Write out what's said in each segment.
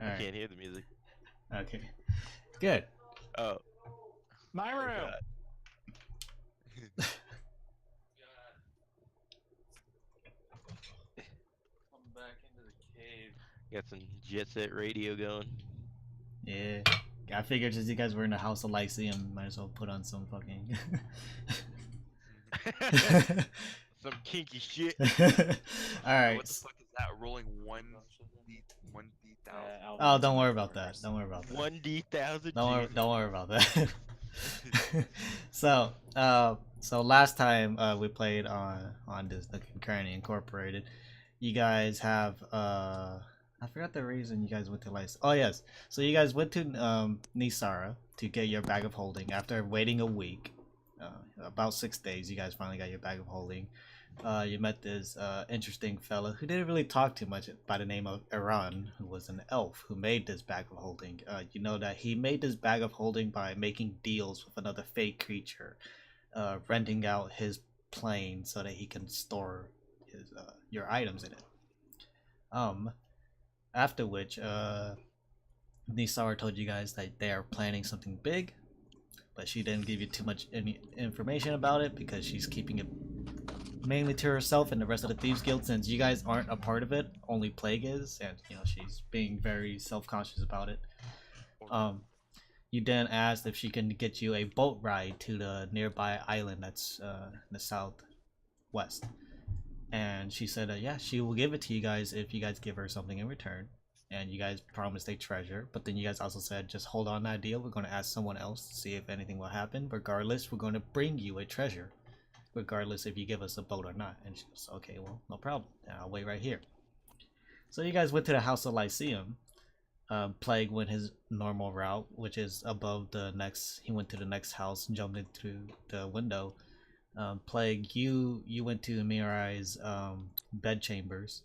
All I right. can't hear the music. Okay. Good. Oh, My oh room. God. Come back into the cave. Got some Jet Set Radio going. Yeah. I figured since you guys were in the House of Lyceum, might as well put on some fucking. Some kinky shit. All right. What the fuck is that? Rolling 1d1000. Oh, don't worry about that. Don't worry about that. 1D1000. Don't worry about that. So last time we played on this Knook and Cranny Incorporated, you guys have I forgot the reason you guys went to Lyce. Oh yes, so you guys went to Nisara to get your bag of holding after waiting a week, about 6 days. You guys finally got your bag of holding. You met this interesting fella who didn't really talk too much by the name of Leron, who was an elf who made this bag of holding. You know that he made this bag of holding by making deals with another fake creature, renting out his plane so that he can store his your items in it. After which, Nisara told you guys that they are planning something big, but she didn't give you too much any information about it because she's keeping it mainly to herself and the rest of the Thieves Guild, since you guys aren't a part of it, only Plague is, and you know she's being very self-conscious about it. You then asked if she can get you a boat ride to the nearby island that's in the southwest, and she said yeah, she will give it to you guys if you guys give her something in return, and you guys promised a treasure. But then you guys also said just hold on that deal, we're going to ask someone else to see if anything will happen. Regardless, we're going to bring you a treasure regardless if you give us a boat or not. And she goes, okay, well, no problem, I'll wait right here. So you guys went to the House of Lyceum. Plague went his normal route, which is above the next. He went to the next house, jumped into the window. Plague, you went to Mirai's bed chambers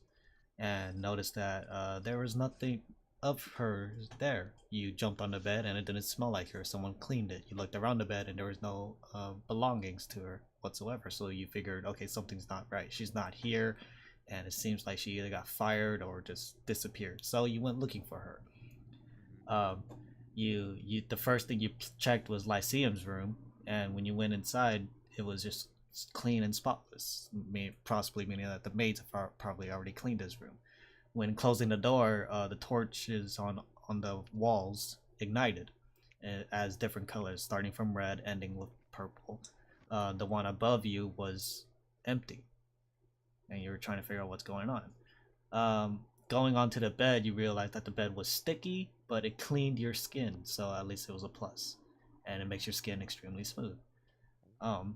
and noticed that there was nothing of her there. You jumped on the bed and it didn't smell like her. Someone cleaned it. You looked around the bed and there was no belongings to her whatsoever. So you figured, okay, something's not right. She's not here, and it seems like she either got fired or just disappeared. So you went looking for her. The first thing you checked was Lyceum's room, and when you went inside, it was just clean and spotless. Possibly meaning that the maids have probably already cleaned his room. When closing the door, the torches on the walls ignited as different colors, starting from red, ending with purple. The one above you was empty, and you were trying to figure out what's going on. Going onto the bed, you realized that the bed was sticky, but it cleaned your skin, so at least it was a plus, and it makes your skin extremely smooth. You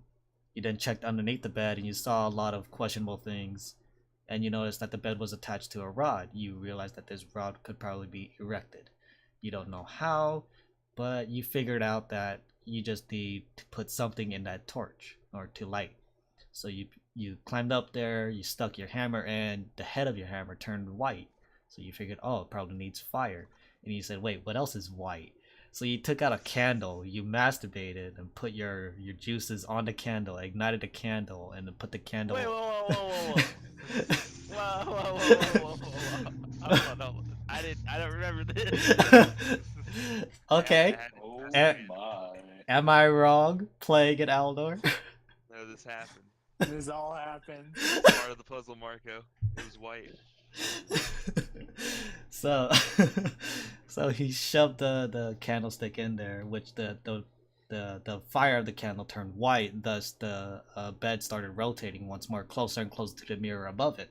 then checked underneath the bed, and you saw a lot of questionable things, and you noticed that the bed was attached to a rod. You realized that this rod could probably be erected. You don't know how, but you figured out that you just need to put something in that torch or to light. So you climbed up there, you stuck your hammer in, the head of your hammer turned white. So you figured, oh, it probably needs fire. And you said, wait, what else is white? So you took out a candle, you masturbated and put your juices on the candle, ignited the candle, and then put the candle. Wait, whoa. Whoa. No. I don't remember this. Okay. Oh my. Am I wrong, Plague and Aldor? No, this happened. This all happened. Part of the puzzle, Marco. It was white. so so he shoved the candlestick in there, which the fire of the candle turned white, thus the bed started rotating once more, closer and closer to the mirror above it.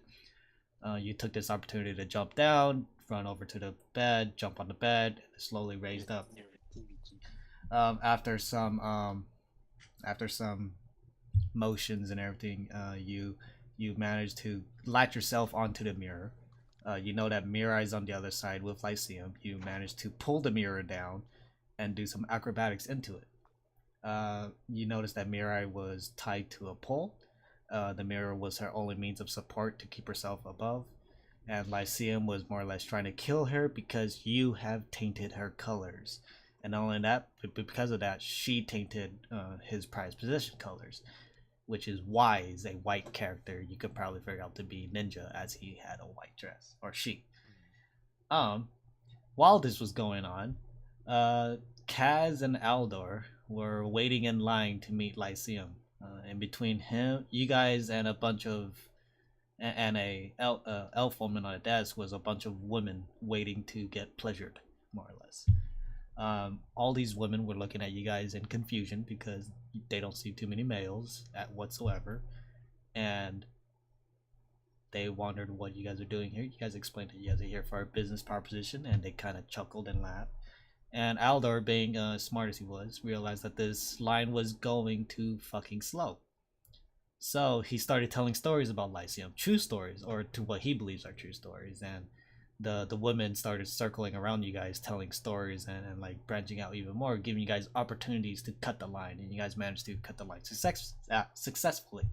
You took this opportunity to jump down, run over to the bed, jump on the bed, and slowly raised up. After some motions and everything, you managed to latch yourself onto the mirror. You know that Mirai is on the other side with Lyceum. You managed to pull the mirror down and do some acrobatics into it. You noticed that Mirai was tied to a pole. The mirror was her only means of support to keep herself above. And Lyceum was more or less trying to kill her because you have tainted her colors. And not only that, but because of that, she tainted his prized possession colors, which is why he's a white character. You could probably figure out to be Ninja, as he had a white dress, or she. while this was going on, Kaz and Aldor were waiting in line to meet Lyceum. And between him, you guys, and a bunch of and elf woman on a desk was a bunch of women waiting to get pleasured, more or less. All these women were looking at you guys in confusion because they don't see too many males at whatsoever, and they wondered what you guys are doing here. You guys explained that you guys are here for a business proposition, and they kind of chuckled and laughed. And Aldor, being smart as he was, realized that this line was going too fucking slow. So he started telling stories about Lyceum, true stories, or to what he believes are true stories. And the women started circling around you guys, telling stories and like branching out even more, giving you guys opportunities to cut the line. And you guys managed to cut the line successfully.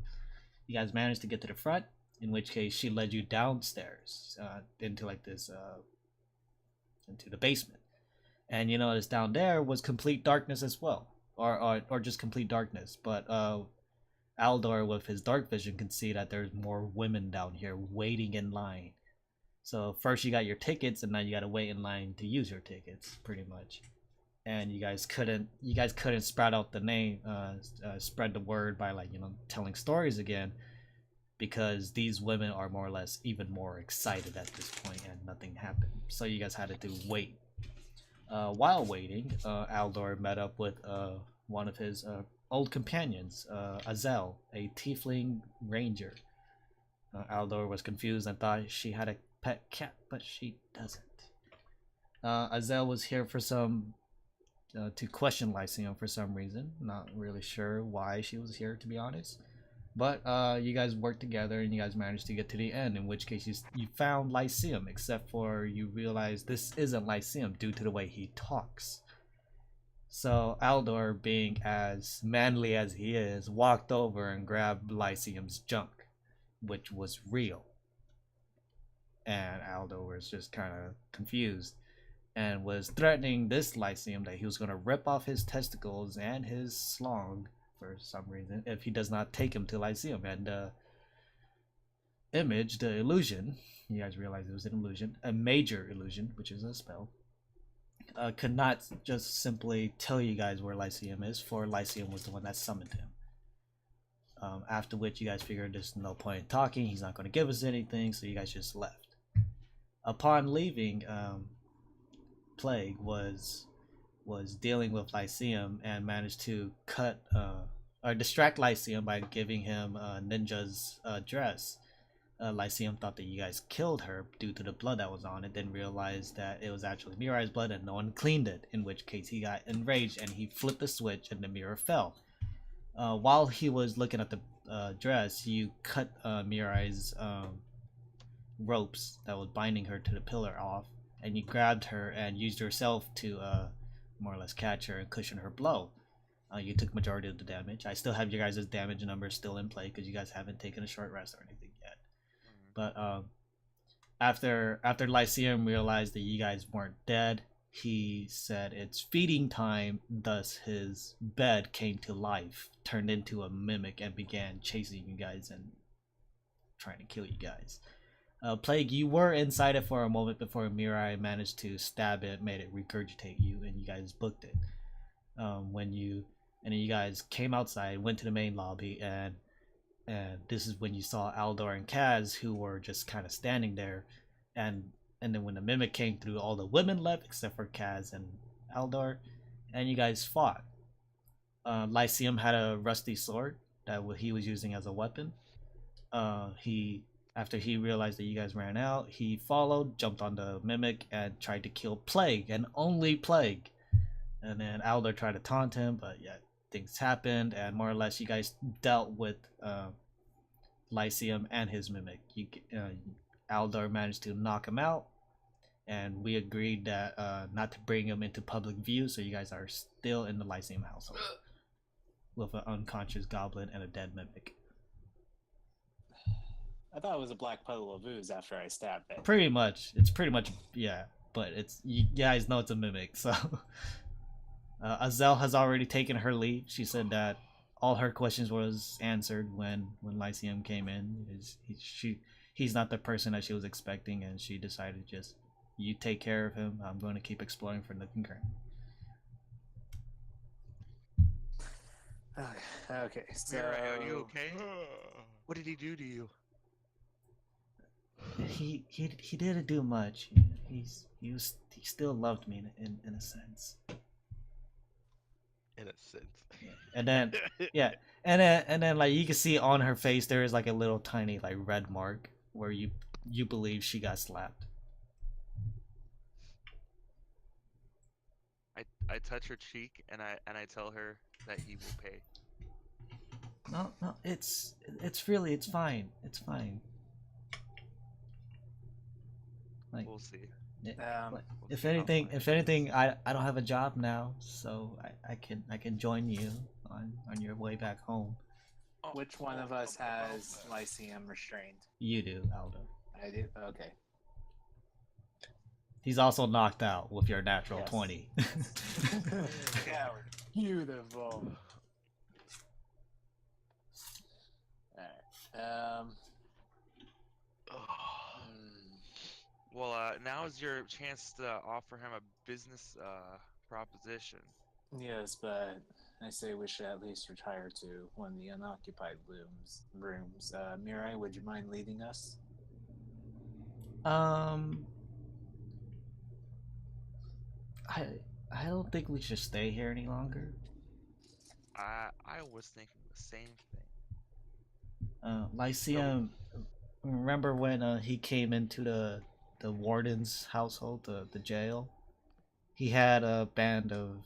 You guys managed to get to the front, in which case she led you downstairs into like this into the basement. And you notice down there was complete darkness as well, or just complete darkness. But Aldor, with his dark vision, can see that there's more women down here waiting in line. So first you got your tickets, and now you got to wait in line to use your tickets, pretty much. And you guys couldn't spread out the name, spread the word by telling stories again, because these women are more or less even more excited at this point, and nothing happened. So you guys had to wait. While waiting, Aldor met up with one of his old companions, Azel, a tiefling ranger. Aldor was confused and thought she had a pet cat, but she doesn't. Azel was here for to question Lyceum for some reason. Not really sure why she was here, to be honest. But you guys worked together, and you guys managed to get to the end, in which case you found Lyceum, except for you realized this isn't Lyceum due to the way he talks. So Aldor, being as manly as he is, walked over and grabbed Lyceum's junk, which was real. And Aldor was just kind of confused and was threatening this Lyceum that he was going to rip off his testicles and his slong for some reason if he does not take him to Lyceum. And Image, the illusion, you guys realize it was an illusion, a major illusion, which is a spell, could not just simply tell you guys where Lyceum is, for Lyceum was the one that summoned him. After which you guys figured there's no point in talking, he's not going to give us anything, so you guys just left. Upon leaving, Plague was dealing with Lyceum and managed to cut or distract Lyceum by giving him Ninja's dress. Lyceum thought that you guys killed her due to the blood that was on it, then realized that it was actually Mirai's blood and no one cleaned it, in which case he got enraged and he flipped the switch and the mirror fell. While he was looking at the dress, you cut Mirai's ropes that was binding her to the pillar off, and you grabbed her and used yourself to more or less catch her and cushion her blow. You took majority of the damage. I still have your guys' damage numbers still in play because you guys haven't taken a short rest or anything yet. But after Lyceum realized that you guys weren't dead, he said it's feeding time, thus his bed came to life, turned into a mimic, and began chasing you guys and trying to kill you guys. Plague, you were inside it for a moment before Mirai managed to stab it, made it regurgitate you, and you guys booked it. And then you guys came outside, went to the main lobby, and this is when you saw Aldor and Kaz, who were just kind of standing there. And then when the mimic came through, all the women left except for Kaz and Aldor, and you guys fought. Lyceum had a rusty sword that he was using as a weapon. After he realized that you guys ran out, he followed, jumped on the mimic, and tried to kill Plague, and only Plague. And then Aldor tried to taunt him, but yeah, things happened, and more or less you guys dealt with Lyceum and his mimic. Aldor managed to knock him out, and we agreed that not to bring him into public view, so you guys are still in the Lyceum household with an unconscious goblin and a dead mimic. I thought it was a black puddle of ooze after I stabbed it. Pretty much. It's pretty much, yeah. But you guys know it's a mimic, so... Azel has already taken her leave. She said that all her questions was answered when Lyceum came in. He's not the person that she was expecting, and she decided to just You take care of him. I'm going to keep exploring for Knook and Cranny. Okay, so Mirai, are you okay? What did he do to you? He didn't do much. He still loved me in a sense. In a sense. And then and then like you can see on her face there is like a little tiny like red mark where you believe she got slapped. I touch her cheek and I tell her that he will pay. No, it's fine. It's fine. Like, We'll see. if anything, I don't have a job now, so I can join you on your way back home. which one of us has Lyceum restrained? You do, Aldo. I do. Okay. He's also knocked out with your natural Yes. 20. Yeah, beautiful. Alright. Well, now is your chance to offer him a business proposition. Yes, but I say we should at least retire to one of the unoccupied rooms. Mirai, would you mind leading us? I don't think we should stay here any longer. I was thinking the same thing. Lyceum, remember when he came into the warden's household, the jail? He had a band of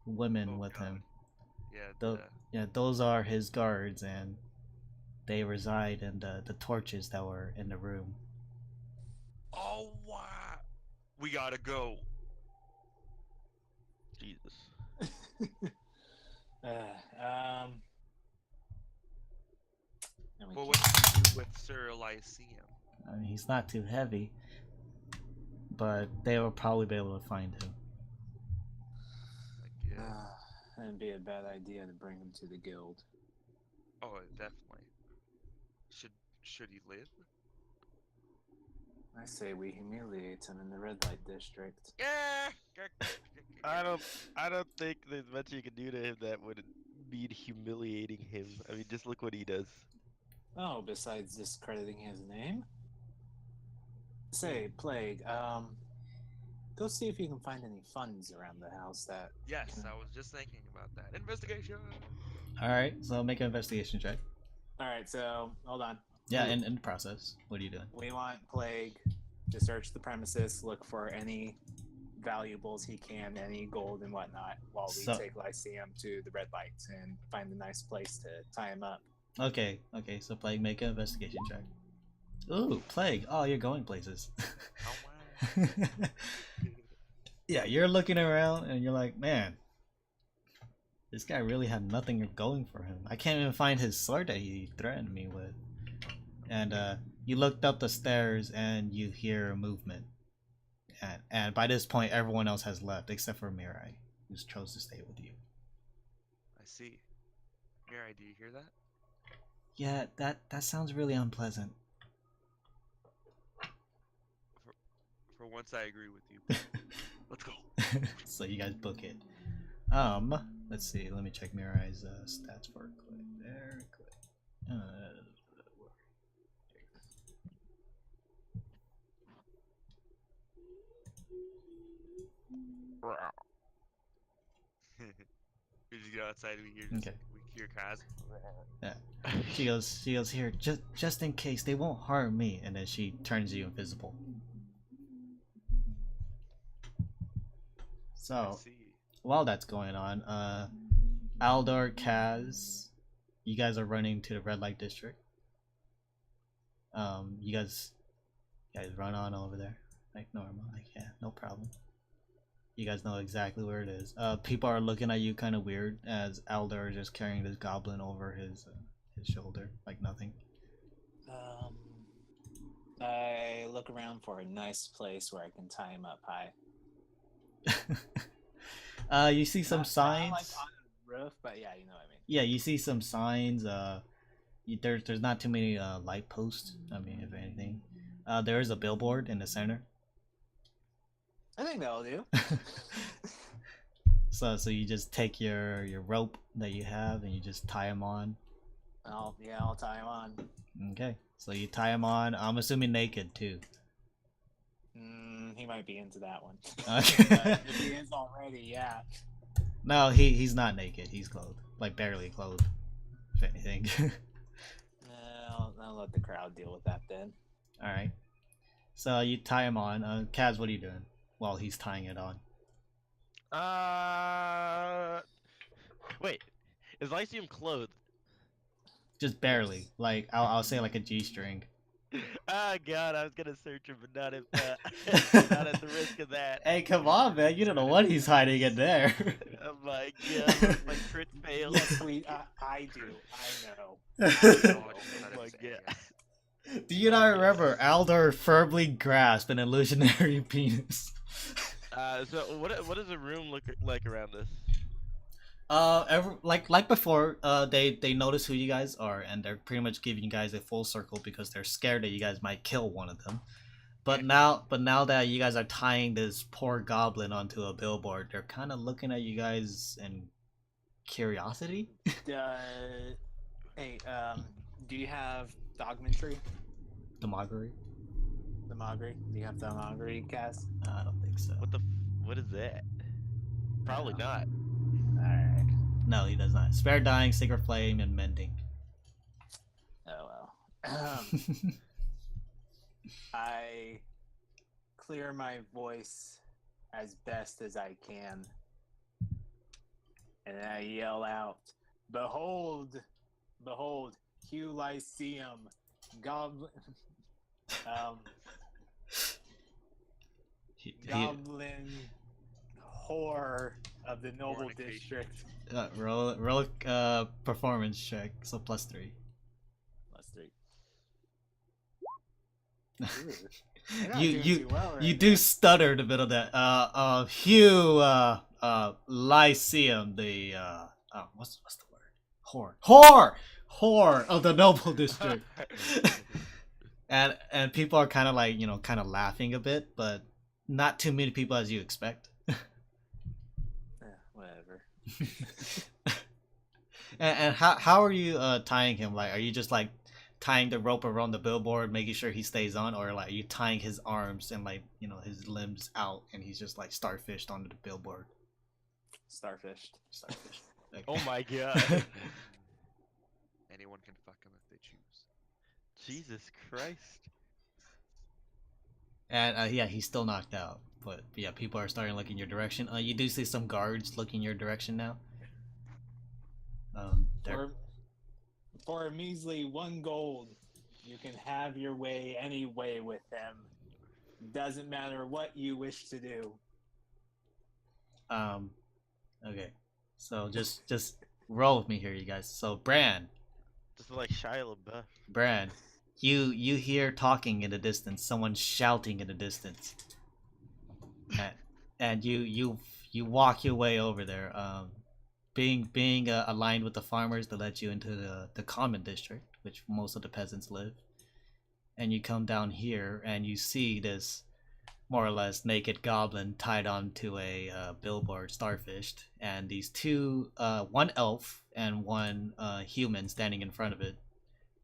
women with him. Yeah. Those are his guards, and they reside in the torches that were in the room. Oh wow! We gotta go. Jesus. Well, what do you do with Sir Lyceum? I mean, he's not too heavy, but they will probably be able to find him. Like, yeah. It'd be a bad idea to bring him to the guild. Oh, definitely. Should he live? I say we humiliate him in the red light district. Yeah. I don't think there's much you can do to him that would mean humiliating him. I mean, just look what he does. Oh, besides discrediting his name? Say, Plague, go see if you can find any funds around the house that... Yes, I was just thinking about that. Investigation. Alright, so make an investigation check. Alright, so, hold on. Yeah, in the process. What are you doing? We want Plague to search the premises, look for any valuables he can, any gold and whatnot, while we take Lyceum to the red lights and find a nice place to tie him up. Okay, so Plague, make an investigation check. Ooh, Plague. Oh, you're going places. Oh, wow. Yeah, you're looking around and you're like, man, this guy really had nothing going for him. I can't even find his sword that he threatened me with. And you looked up the stairs and you hear movement. And by this point, everyone else has left except for Mirai, who chose to stay with you. I see. Mirai, do you hear that? Yeah, that sounds really unpleasant. For once, I agree with you. Let's go. So you guys book it. Let's see. Let me check Mirai's stats for quick. Very quick. We just go outside. We hear Okay. We hear Kaz. Yeah. She goes here. Just in case they won't harm me. And then she turns you invisible. So while that's going on, Aldor, Kaz, you guys are running to the red light district. You guys run on over there like normal. Like, yeah, no problem. You guys know exactly where it is. People are looking at you kind of weird as Aldor is just carrying this goblin over his shoulder like nothing. I look around for a nice place where I can tie him up high. You see some signs. Not like on a roof, but yeah, you know what I mean. Yeah, you see some signs. There's not too many light posts. I mean, if anything, there is a billboard in the center think that'll do. So you just take your rope that you have and you just tie him on. I'll tie him on. Okay. So you tie him on. I'm assuming naked too. He might be into that one. Okay. If he is already, yeah. No, he's not naked. He's clothed, like barely clothed, if anything. I'll let the crowd deal with that then. All right. So you tie him on. Kaz, what are you doing while he's tying it on? Wait. Is Lyceum clothed? Just barely. Like I'll say like a G-string. Oh god, I was gonna search him, but not not at the risk of that. Hey, come on, man! You don't know what he's hiding in there. Oh my god, my crit failed. Yes, I do. I know. Oh my god. Do you not remember Aldor firmly grasped an illusionary penis? So what does a room look like around this? Like before, they notice who you guys are, and they're pretty much giving you guys a full circle because they're scared that you guys might kill one of them. But now that you guys are tying this poor goblin onto a billboard, they're kind of looking at you guys in curiosity. Hey, do you have dogmentry? Demoggery? Demoggery? Do you have demoggery, Cass? I don't think so. What is that? Probably not. Alright. No, he does not. Spare dying, sacred flame, and mending. Oh well. I clear my voice as best as I can, and I yell out, "Behold, behold, Hugh Lyceum, goblin, goblin whore of the noble district." Roll performance check, so +3. +3. You do stutter in the middle of that. Hugh Lyceum, the what's the word? Whore of the noble district. and people are kind of like, kind of laughing a bit, but not too many people as you expect. Whatever. and how are you tying him? Like, are you just like tying the rope around the billboard, making sure he stays on, or like are you tying his arms and like his limbs out, and he's just like starfished onto the billboard? Starfished. Okay. Oh my god. Anyone can fuck him if they choose. Jesus Christ. And yeah, he's still knocked out. But yeah, people are starting to look in your direction. You do see some guards looking your direction now. For a measly 1 gold, you can have your way any way with them. Doesn't matter what you wish to do. Okay. So just roll with me here, you guys. So Bran, Just like Shia LaBeouf. Bran, you hear talking in the distance. Someone shouting in the distance. And you walk your way over there. Being aligned with the farmers that let you into the common district, which most of the peasants live, and you come down here and you see this more or less naked goblin tied onto a billboard, starfished, and these two, one elf and one human standing in front of it,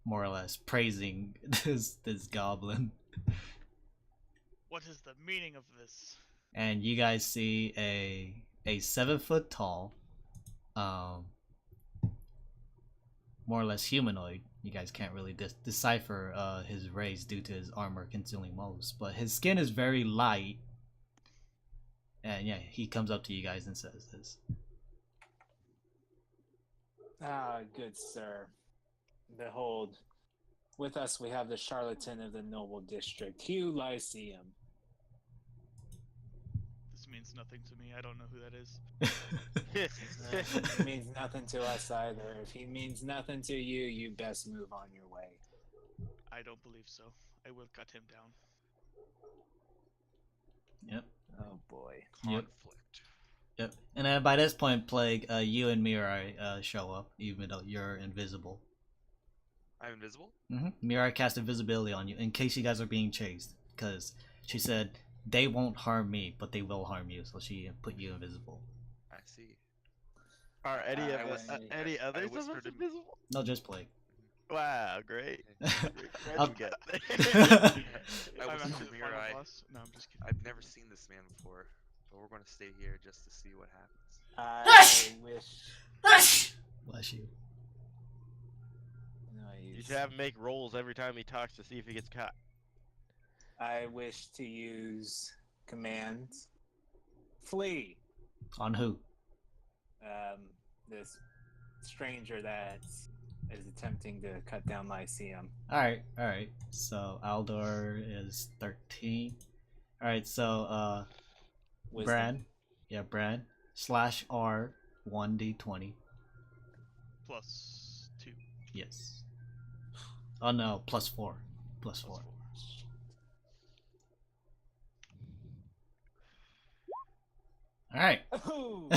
more or less praising this goblin. What is the meaning of this? And you guys see a 7 foot tall, more or less humanoid. You guys can't really decipher his race due to his armor concealing most, but his skin is very light. And yeah, he comes up to you guys and says this. Ah, good sir. Behold, with us we have the charlatan of the noble district, Hugh Lyceum. This means nothing to me. I don't know who that is. It means nothing to us either. If he means nothing to you, you best move on your way. I don't believe so. I will cut him down. Yep. Oh boy. Conflict. Yep. And then by this point, Plague, you and Mirai show up, even though you're invisible. I'm invisible? Mirai cast invisibility on you in case you guys are being chased, because she said they won't harm me, but they will harm you. So she put you invisible. I see. Are any of I us, was- any others of us whispered him- invisible? No, just Plague. Wow, great. Okay. Great friend I'll- we got. I I'm whispered actually the Mirror, final boss. No, I'm just kidding. I've never seen this man before, but we're gonna stay here just to see what happens. I wish. Bless you. No, You should have him make rolls every time he talks to see if he gets caught. I wish to use command. Flee. On who? This stranger that is attempting to cut down Lyceum. Alright, alright. So Aldor is 13. Alright, so Wisdom. Bran. Yeah, Bran. /R 1d20. +2. Yes. Oh no, +4. +4. Alright. Ooh.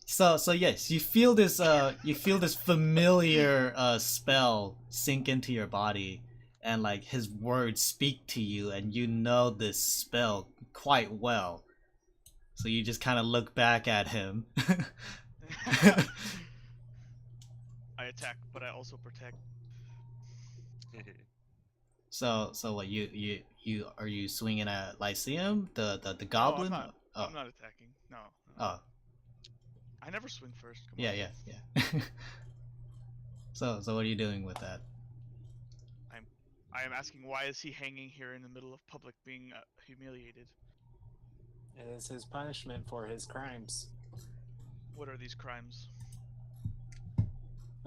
So yes, you feel this familiar spell sink into your body, and like his words speak to you, and you know this spell quite well. So you just kind of look back at him. I attack, but I also protect. So what you are you swinging at Lyceum, the goblin? No, I'm not. Oh. I'm not attacking. No. Oh. I never swing first. Come Yeah, on. yeah. So what are you doing with that? I am asking, why is he hanging here in the middle of public being humiliated? It is his punishment for his crimes. What are these crimes?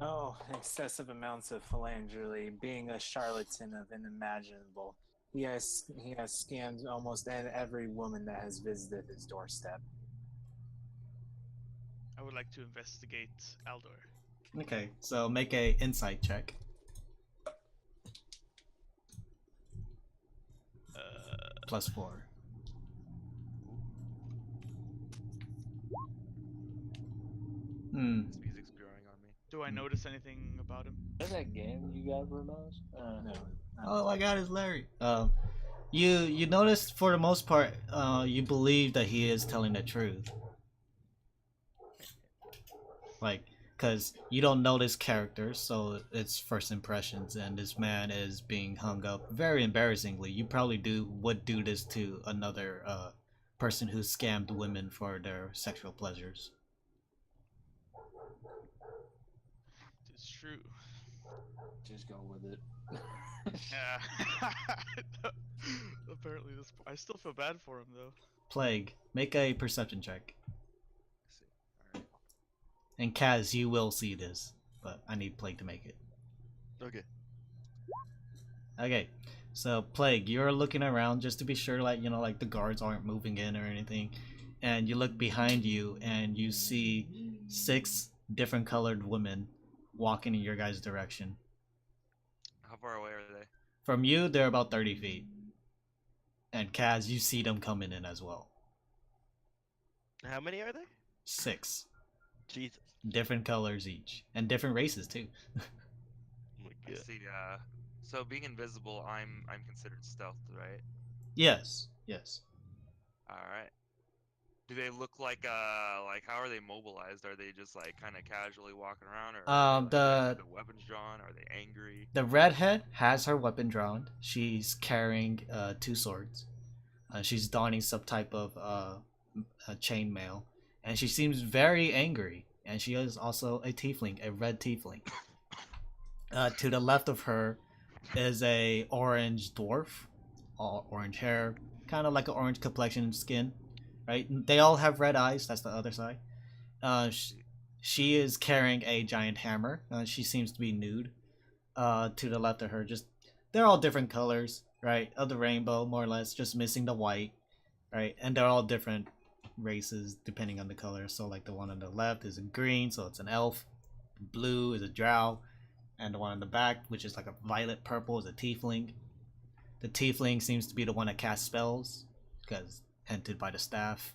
Oh, excessive amounts of philandry, being a charlatan of unimaginable. He has scammed almost every woman that has visited his doorstep. I would like to investigate Aldor. Okay, so make a insight check. +4. This music's growing on me. Do I notice anything about him? Is that game you got for mouse? No. Oh my God, it's Larry. You notice for the most part, you believe that he is telling the truth. Like, cause you don't know this character, so it's first impressions, and this man is being hung up very embarrassingly. You probably would do this to another person who scammed women for their sexual pleasures. It's true. Just go with it. Yeah. Apparently, I still feel bad for him though. Plague, make a perception check. Let's see. Alright. And Kaz, you will see this, but I need Plague to make it. Okay. Okay, so Plague, you're looking around just to be sure, like, you know, like the guards aren't moving in or anything, and you look behind you and you see 6 different colored women walking in your guys' direction. How far away are they? From you, they're about 30 feet. And Kaz, you see them coming in as well. How many are there? 6. Jesus. Different colors each. And different races too. Oh my I God. see. So being invisible, I'm considered stealth, right? Yes, yes. All right. Do they look like how are they mobilized? Are they just like kind of casually walking around, or are they, have their weapons drawn? Are they angry? The redhead has her weapon drawn. She's carrying 2 swords. She's donning some type of chainmail, and she seems very angry. And she is also a tiefling, a red tiefling. To the left of her is a orange dwarf, all orange hair, kind of like an orange complexion skin. Right? They all have red eyes. That's the other side. She is carrying a giant hammer. She seems to be nude. To the left of her, they're all different colors, right? Of the rainbow, more or less, just missing the white, right? And they're all different races depending on the color. So, like the one on the left is a green, so it's an elf. Blue is a drow, and the one on the back, which is like a violet purple, is a tiefling. The tiefling seems to be the one that casts spells, because hinted by the staff.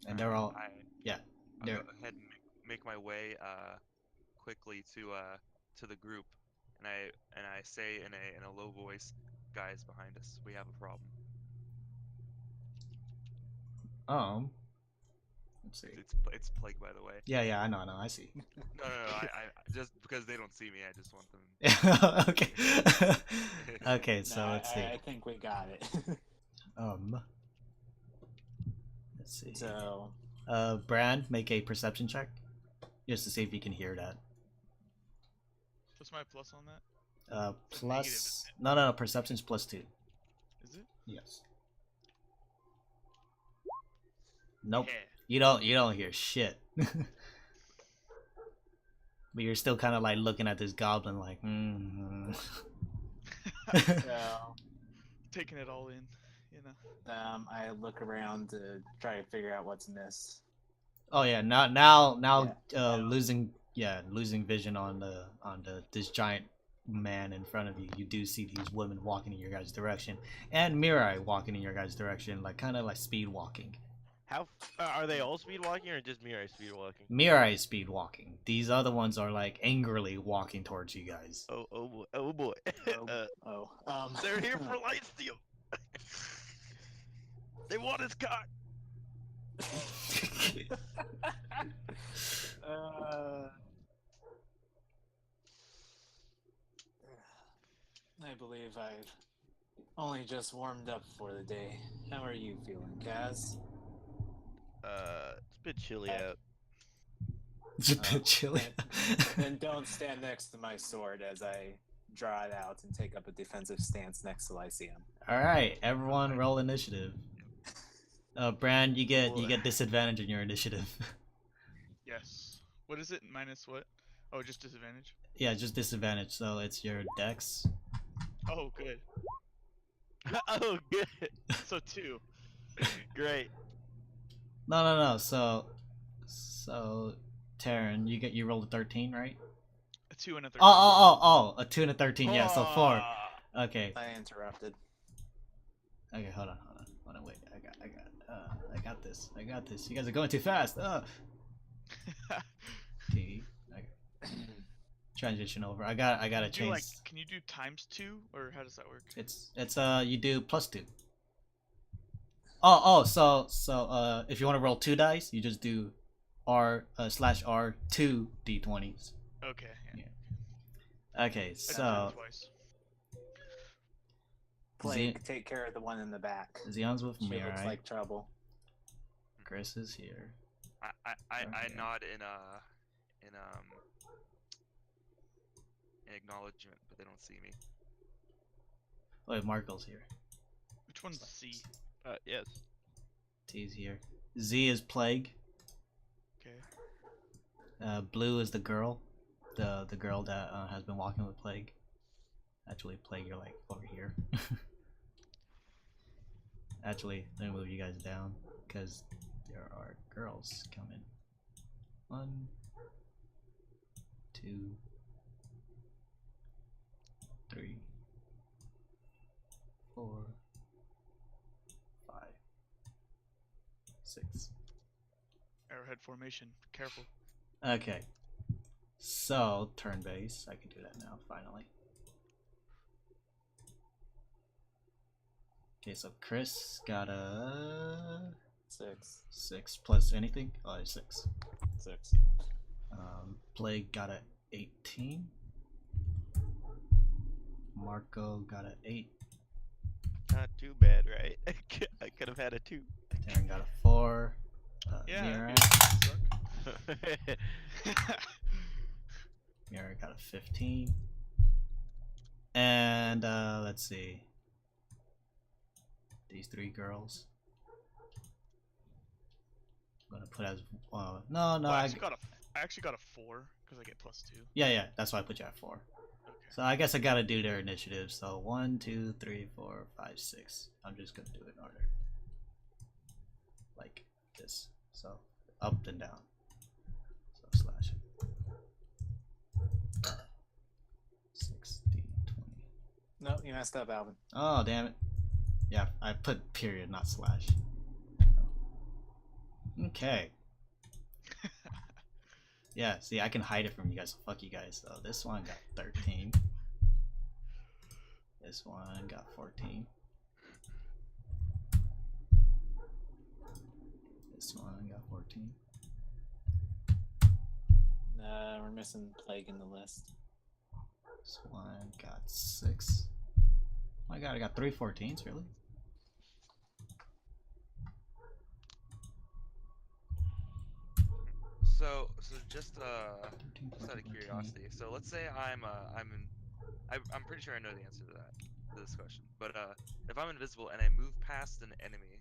And they're all, yeah, I'll they're go ahead and make my way quickly to the group, and I say in a low voice, guys behind us, we have a problem. Let's see. It's plague, by the way. Yeah, I know, I see. No, I just because they don't see me, I just want them. Okay. Okay, so No, let's see. I think we got it. Let's see. So, Brand, make a perception check, just to see if you can hear that. What's my plus on that? Plus. No, perception's +2. Is it? Yes. Nope. Yeah. You don't hear shit. But you're still kind of like looking at this goblin like, so Taking it all in, you know. I look around to try to figure out what's missed. Oh yeah, now Yeah. losing vision on this giant man in front of you. You do see these women walking in your guys' direction, and Mirai walking in your guys' direction, like kind of like speed walking. How are they all speed walking or just Mirai speed walking? Mirai is speed walking. These other ones are like angrily walking towards you guys. Oh boy. They're here for Lightsteel. They want his cock. I believe I've only just warmed up for the day. How are you feeling, Kaz? It's a bit chilly out. It's a bit chilly. Then don't stand next to my sword as I draw it out and take up a defensive stance next to Lyceum. All right, everyone, roll initiative. Brand, you get disadvantage in your initiative. Yes. What is it? Minus what? Oh, just disadvantage? Yeah, just disadvantage. So it's your dex. Oh, good. Oh, good. So 2. Great. No. So Taryn, you rolled a 13, right? A 2 and a 13. Oh, a 2 and a 13. Yeah, so 4. Okay. I interrupted. Okay, hold on. Wait, I got this. You guys are going too fast. T. Okay. Transition over. I gotta change. Can you do ×2 or how does that work? It's you do +2. So if you want to roll 2 dice, you just do R/R 2 d20s. Okay. Yeah. Okay, I did so that twice. Plague, take care of the one in the back. Zion's with She me, looks alright? like trouble. Chris is here. I Okay. nod in acknowledgement, but they don't see me. Wait, Marco's here. Which one's C? Yes. T's here. Z is Plague. Okay. Blue is the girl. The girl that has been walking with Plague. Actually, Plague, you're like over here. Actually, let me move you guys down because there are girls coming. 1, 2, 3, 4, 5, 6. Arrowhead formation. Careful. Okay. So, turn base. I can do that now, finally. Okay, so Chris got a 6 plus anything? Oh, 6. 6. Plague got a 18. Marco got a 8. Not too bad, right? I could have had a 2. Darren got a 4. Yeah. Mira, that'd Mira got a 15. And let's see. These 3 girls. I'm gonna put as no. Well, I actually got a 4 because I get +2. Yeah. That's why I put you at 4. Okay. So I guess I gotta do their initiative. So 1, 2, 3, 4, 5, 6. I'm just gonna do it in order, like this. So up and down. So slash 60, 20. No, you messed up, Alvin. Oh damn it! Yeah, I put period, not slash. Okay. Yeah, see, I can hide it from you guys. So fuck you guys. So this one got 13. This one got 14. This one got 14. We're missing Plague in the list. This one got 6. Oh my god, I got 3 14s, really? So just out of curiosity. So let's say I'm pretty sure I know the answer to this question. But if I'm invisible and I move past an enemy,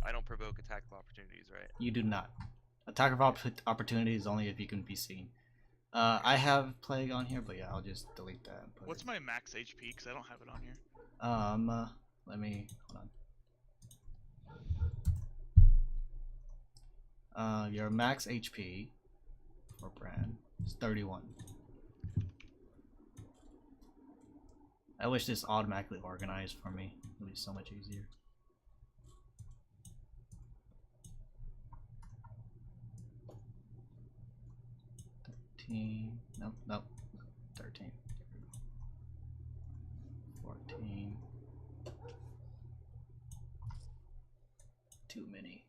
I don't provoke attack of opportunities, right? You do not. Attack of opportunity is only if you can be seen. I have Plague on here, but yeah, I'll just delete that. And put What's it. my max HP? Because I don't have it on here. Let me hold on. Your max HP for Bran is 31. I wish this automatically organized for me. It would be so much easier. Nope. 13. 14. Too many.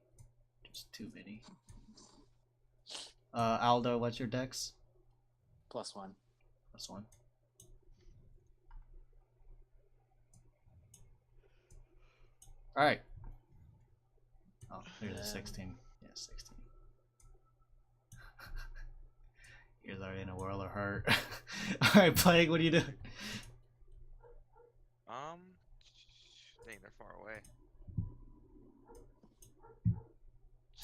Just too many. Aldo, what's your dex? +1. +1. Alright. Oh, there's a 16. Yeah, 16. You guys are in a world of hurt. Alright, Plague, what are you doing? Dang, they're far away.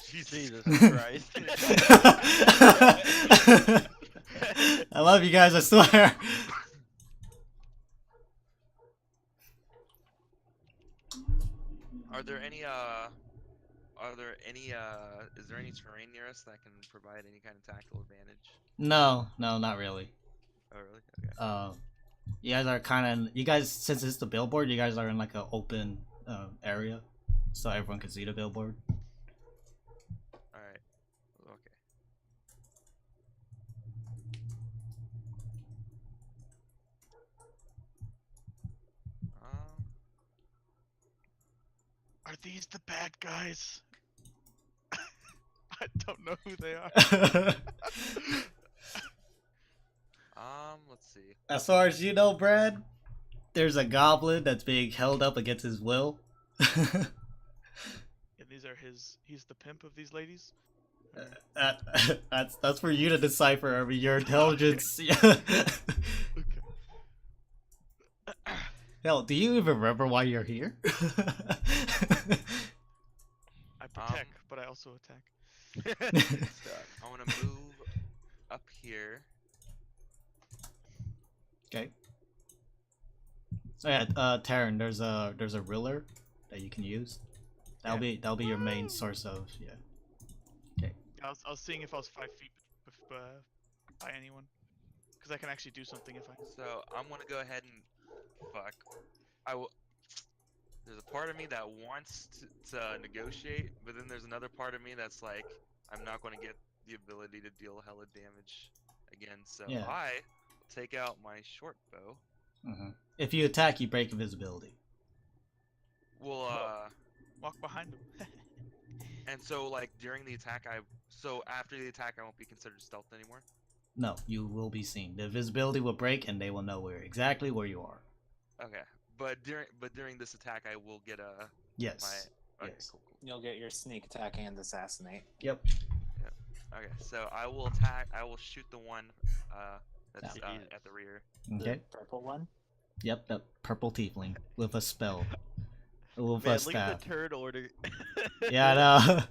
Jesus Christ. I love you guys, I swear. Is there any terrain near us that can provide any kind of tactical advantage? No, not really. Oh, really? Okay. You guys are you guys, since it's the billboard, you guys are in like an open area, so everyone can see the billboard. Alright. Okay. Are these the bad guys? I don't know who they are. Let's see. As far as you know, Brad, there's a goblin that's being held up against his will. And these are he's the pimp of these ladies? That's for you to decipher. I mean, your intelligence. Okay. Hell, do you even remember why you're here? I protect, but I also attack. I want to move up here. Okay. So yeah, Taryn, there's a ruler that you can use. That'll be your main source of Okay. I was seeing if I was 5 feet by anyone, because I can actually do something if I. So I'm gonna go ahead and There's a part of me that wants to negotiate, but then there's another part of me that's like, I'm not going to get the ability to deal hella damage again. So Yeah. I will take out my short bow. If you attack, you break invisibility. We'll Walk behind them. and so like during the attack, so after the attack, I won't be considered stealth anymore. No, you will be seen. The invisibility will break, and they will know exactly where you are. Okay, but during this attack, I will get a Yes. Okay, Yes. cool. You'll get your sneak attack and assassinate. Yep. Okay, so I will attack. I will shoot the one that's at the rear. Okay. The purple one? Yep. The purple tiefling with a spell. With Man, a look staff. at the turn order. Yeah, I know.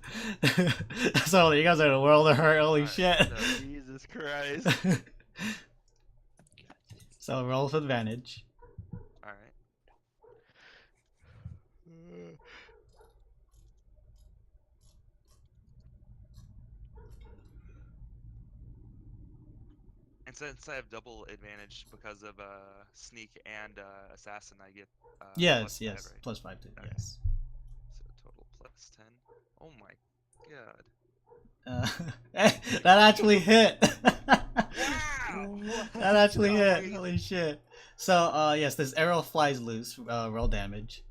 So you guys are in a world of hurt. Holy Alright, shit. so- Jesus Christ. So roll with advantage. All right. And since I have double advantage because of sneak and assassin, I get Yes, +5, yes. right? +5 to Okay. yes. So total +10. Oh my god. That actually hit. Wow! That actually Oh, hit. wait. Holy shit. So yes, this arrow flies loose. Roll damage.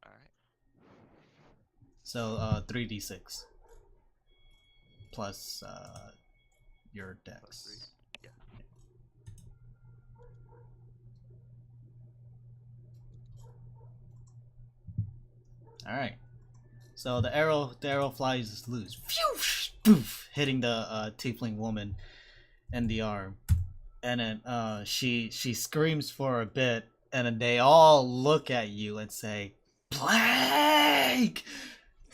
Alright. So 3d6 plus your dex. Plus 3. Yeah. All right. So the arrow flies loose, phew, poof, hitting the tiefling woman in the arm, and then she screams for a bit, and then they all look at you and say, "Plague!"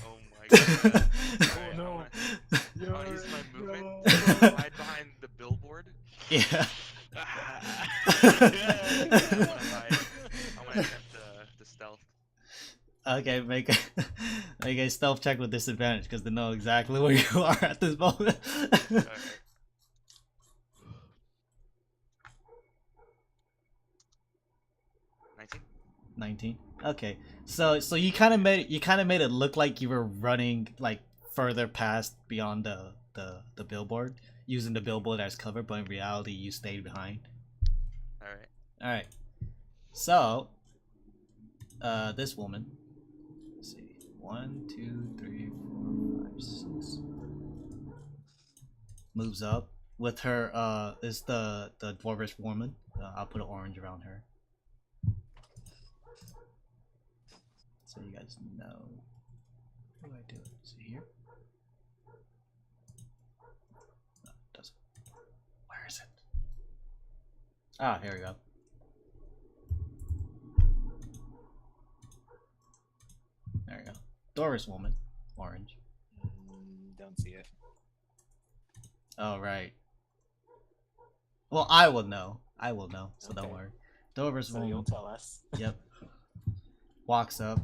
Oh my god. Oh Alright, no. I wanna use my movement to hide behind the billboard. Yeah. I wanna attempt to stealth. Okay, make a stealth check with disadvantage because they know exactly where you are at this moment. Alright. 19? 19. Okay, so you kind of made it look like you were running like further past beyond the billboard, using the billboard as cover, but in reality you stayed behind. Alright. All right. So, this woman. Let's see. 1, 2, 3, 4, 5, 6. Moves up with her. Is the dwarvish woman? I'll put an orange around her, so you guys know. How do I do it? Is it here? No, it doesn't. Where is it? Ah, here we go. There we go. Doris woman, orange. Don't see it. Oh right. Well, I will know. So don't Okay. worry. Doris So woman. you'll tell us. Yep. Walks up.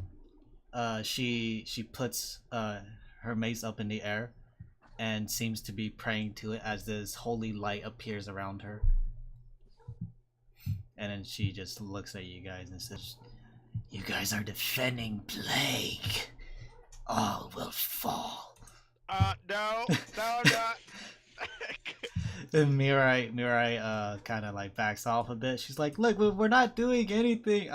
She puts her mace up in the air, and seems to be praying to it as this holy light appears around her. And then she just looks at you guys and says, "You guys are defending Plague. All will fall." No, I'm not. And Mirai kind of like backs off a bit. She's like, "Look, we're not doing anything.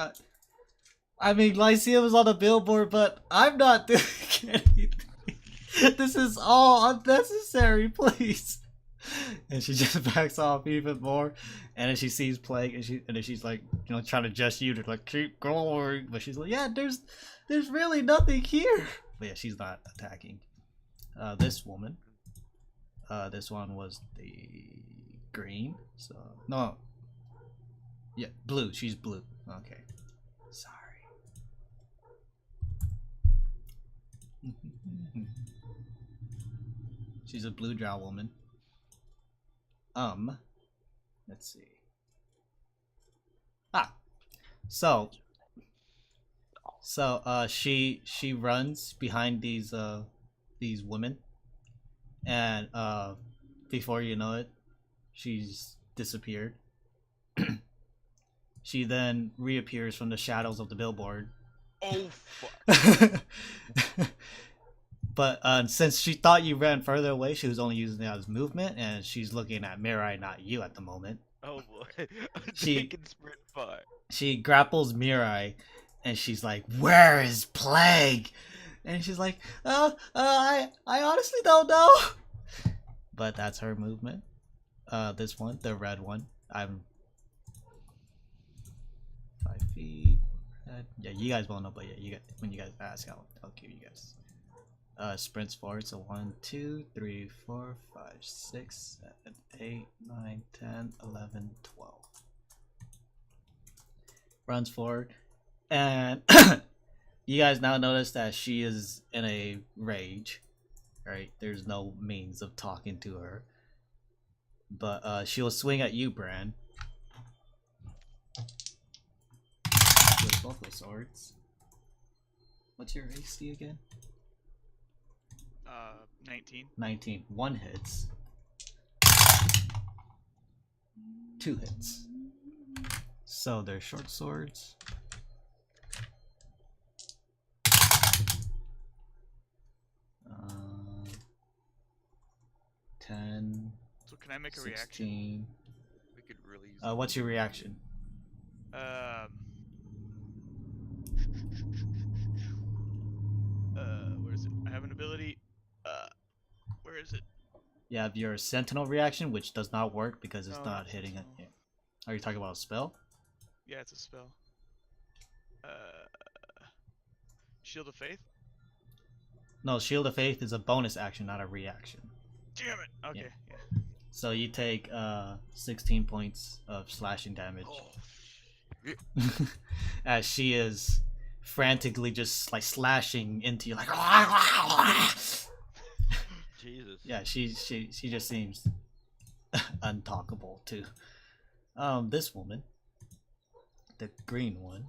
I mean, Lyceum is on the billboard, but I'm not doing anything. This is all unnecessary, please." And she just backs off even more. And then she sees Plague, and then she's like, trying to gesture you to like keep going. But she's like, "Yeah, there's really nothing here." But yeah, she's not attacking. This woman. This one was the green. So no. Yeah, blue. She's blue. Okay. Sorry. She's a blue drow woman. Let's see. So she runs behind these women, and before you know it, she's disappeared. She then reappears from the shadows of the billboard. Oh fuck. But since she thought you ran further away, she was only using it as movement, and she's looking at Mirai, not you at the moment. Oh boy. She- They can sprint far. She grapples Mirai, and she's like, "Where is Plague?" And she's like, I honestly don't know." But that's her movement. This one, the red one. I'm 5 feet. Yeah, you guys won't know, but yeah, when you guys ask, I'll give you guys. Sprints forward, so 1, 2, 3, 4, 5, 6, 7, 8, 9, 10, 11, 12. Runs forward, and you guys now notice that she is in a rage. Right? There's no means of talking to her, but she'll swing at you, Bran. With both her swords. What's your AC again? 19. 19. 1 hits. 2 hits. So they're short swords. 10. So can I make a reaction? 16. We could really use What's your reaction? Where is it? I have an ability. Where is it? You have your Sentinel reaction, which does not work because it's No, not not hitting it. Sentinel. Yeah. Are you talking about a spell? Yeah, it's a spell. Shield of Faith? No, Shield of Faith is a bonus action, not a reaction. Damn it! Okay, yeah. So you take 16 points of slashing damage. As she is frantically just like slashing into you like Jesus. yeah, she just seems untalkable too. This woman, the green one,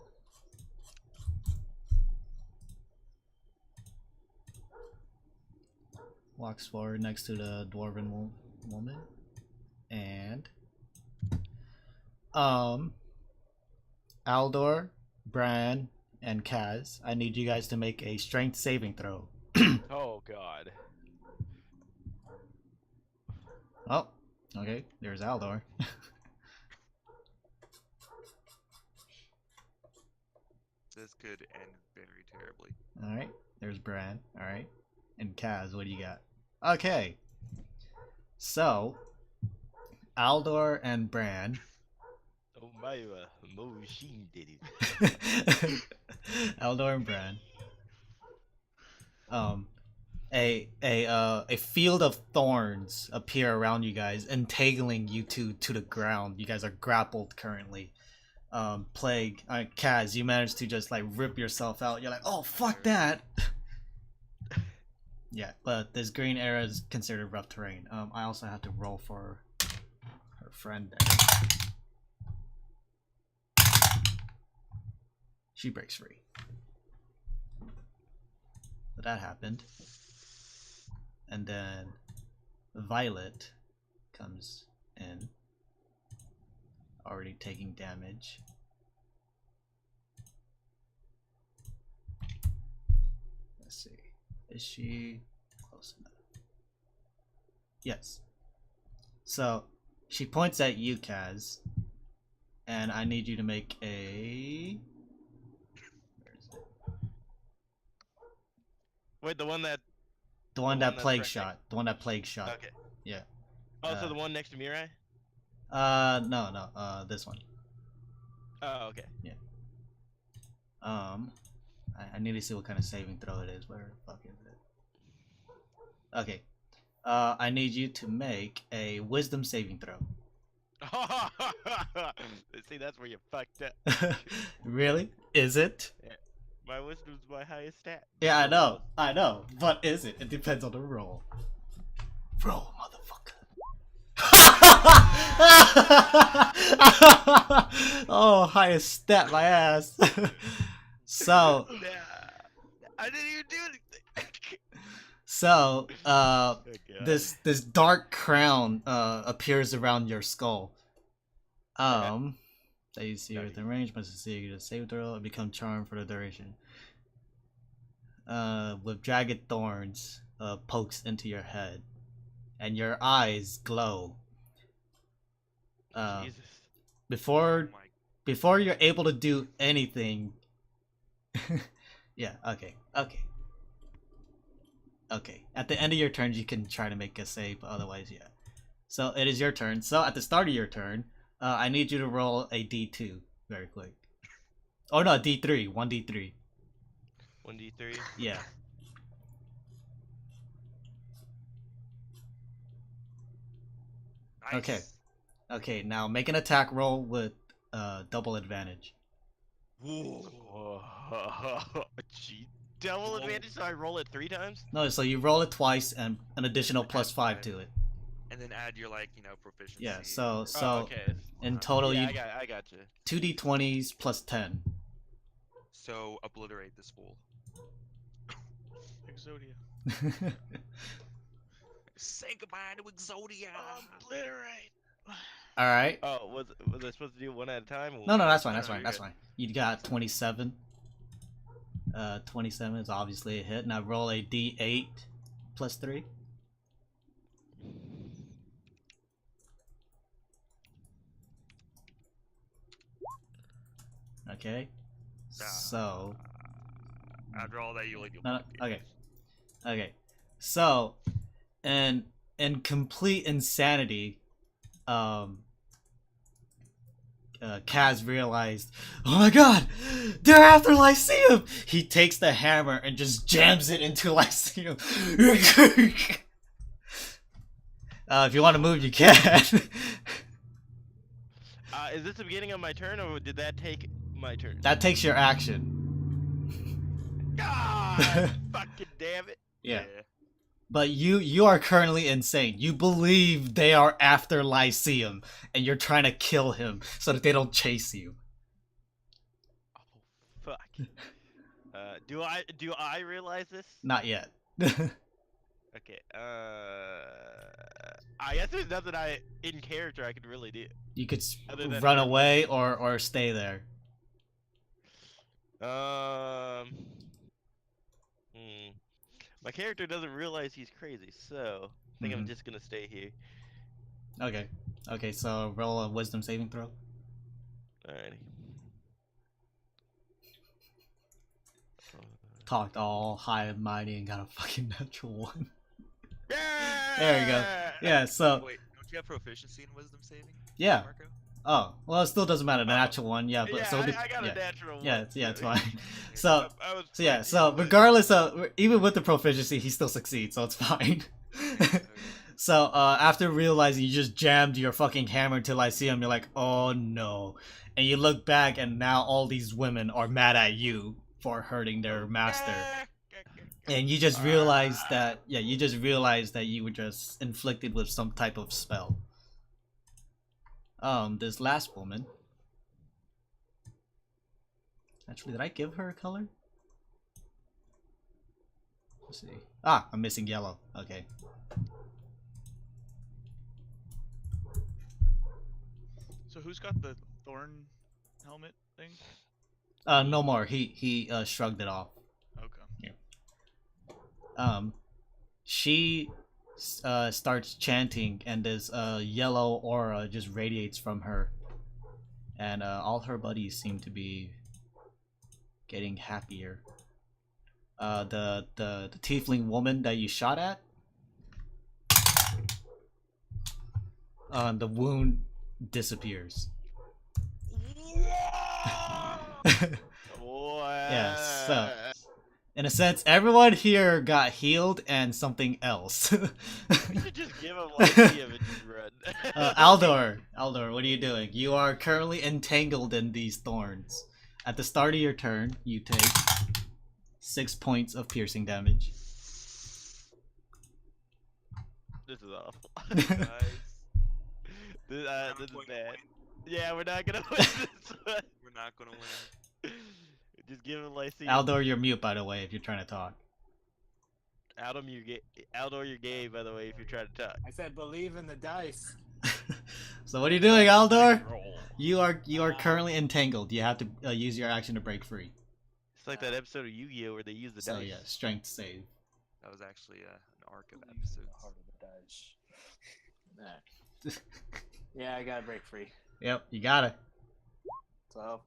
walks forward next to the dwarven woman, and Aldor, Bran, and Kaz, I need you guys to make a strength saving throw. Oh God. Oh, okay, there's Aldor. This could end very terribly. Alright, there's Bran. Alright. And Kaz, what do you got? Okay. So, Aldor and Bran. Oh my machine did it. Aldor and Bran. A field of thorns appear around you guys, entangling you two to the ground. You guys are grappled currently. Plague, Kaz, you managed to just like rip yourself out. You're like, oh fuck that. Yeah, but this green area is considered rough terrain. I also have to roll for her friend there. She breaks free. So that happened. And then Violet comes in, already taking damage. Let's see. Is she close enough? Yes. So she points at you, Kaz, and I need you to make a. Where is it? Wait, the one that. The one The that one that's plague right shot. The one that plague shot. Okay. Yeah. Oh, so the one next to Mirai? No, this one. Oh, okay. I need to see what kind of saving throw it is. Where the fuck is it? Okay. I need you to make a wisdom saving throw. See, that's where you fucked up. Really? Is it? My wisdom's my highest stat. Yeah, I know. But is it? It depends on the roll. Roll, motherfucker. Oh, highest stat, my ass. So, I didn't even do anything. so, Oh, God. this dark crown appears around your skull. That you see within range, must succeed a save throw and become charmed for the duration. With jagged thorns pokes into your head, and your eyes glow. Jesus. Before Oh my before you're able to do anything. Yeah. Okay. At the end of your turn, you can try to make a save, but otherwise, yeah. So it is your turn. So at the start of your turn, I need you to roll a D2 very quick. Oh no, D3, 1D3. 1d3. Yeah. Nice. Okay. Okay, now make an attack roll with double advantage. Whoa. Gee. Double advantage, so I roll it 3 times? No, so you roll it twice and an additional Add +5 5. to it. And then add your proficiency. Yeah, so Oh, okay. in total Yeah, you I got you. 2d20s plus 10. So obliterate this fool. Exodia. Say goodbye to Exodia. Obliterate. All right. Oh, was I supposed to do one at a time? Or No, that's fine. No, That's fine. you're That's good. fine. You got 27. 27 is obviously a hit. Now roll a d8 plus 3. Okay. So. After all that, you'll No, okay. Okay. So, in complete insanity, Kaz realized, oh my god, they're after Lyceum! He takes the hammer and just jams it into Lyceum. If you want to move, you can. Is this the beginning of my turn, or did that take my turn? That takes your action. God, fucking damn it! Yeah. But you are currently insane. You believe they are after Lyceum, and you're trying to kill him so that they don't chase you. Oh fuck. Do I realize this? Not yet. Okay. I guess there's nothing in character I could really do. You could Other than run hurt away or stay there. My character doesn't realize he's crazy, so I think I'm just gonna stay here. Okay. Okay, so roll a wisdom saving throw. Alrighty. Talked all high and mighty and got a fucking natural 1. Yeah! There you go. Yeah, so Wait, don't you have proficiency in wisdom saving? yeah. Marco? Oh, well, it still doesn't matter. The natural 1, yeah, but Yeah, so I got yeah. a natural 1. Yeah, it's fine. So I was yeah, fucking so with it. regardless of even with the proficiency, he still succeeds, so it's fine. So after realizing you just jammed your fucking hammer into Lyceum, you're like, oh no, and you look back, and now all these women are mad at you for hurting their master, and you just realize that you were just inflicted with some type of spell. This last woman. Actually, did I give her a color? Let's see. Ah, I'm missing yellow. Okay. So who's got the thorn helmet thing? No more. He shrugged it off. Okay. She starts chanting, and this yellow aura just radiates from her, and all her buddies seem to be getting happier. The tiefling woman that you shot at, the wound disappears. Yes. So, in a sense, everyone here got healed and something else. We should just give him Lyceum and just run. Aldor, what are you doing? You are currently entangled in these thorns. At the start of your turn, you take 6 points of piercing damage. This is awful. Nice. This is bad. Yeah, we're not gonna win this one. We're not gonna win. Just give him Lyceum. Aldor, you're mute, by the way, if you're trying to talk. Aldor, you're gay, by the way, if you're trying to talk. I said believe in the dice. So what are you doing, Aldor? Roll. You are currently entangled. You have to use your action to break free. It's like that episode of Yu-Gi-Oh where they use the So dice. yeah, strength save. That was actually an arc of The episodes. heart of the dice. Nah. Yeah, I gotta break free. Yep, you got it. So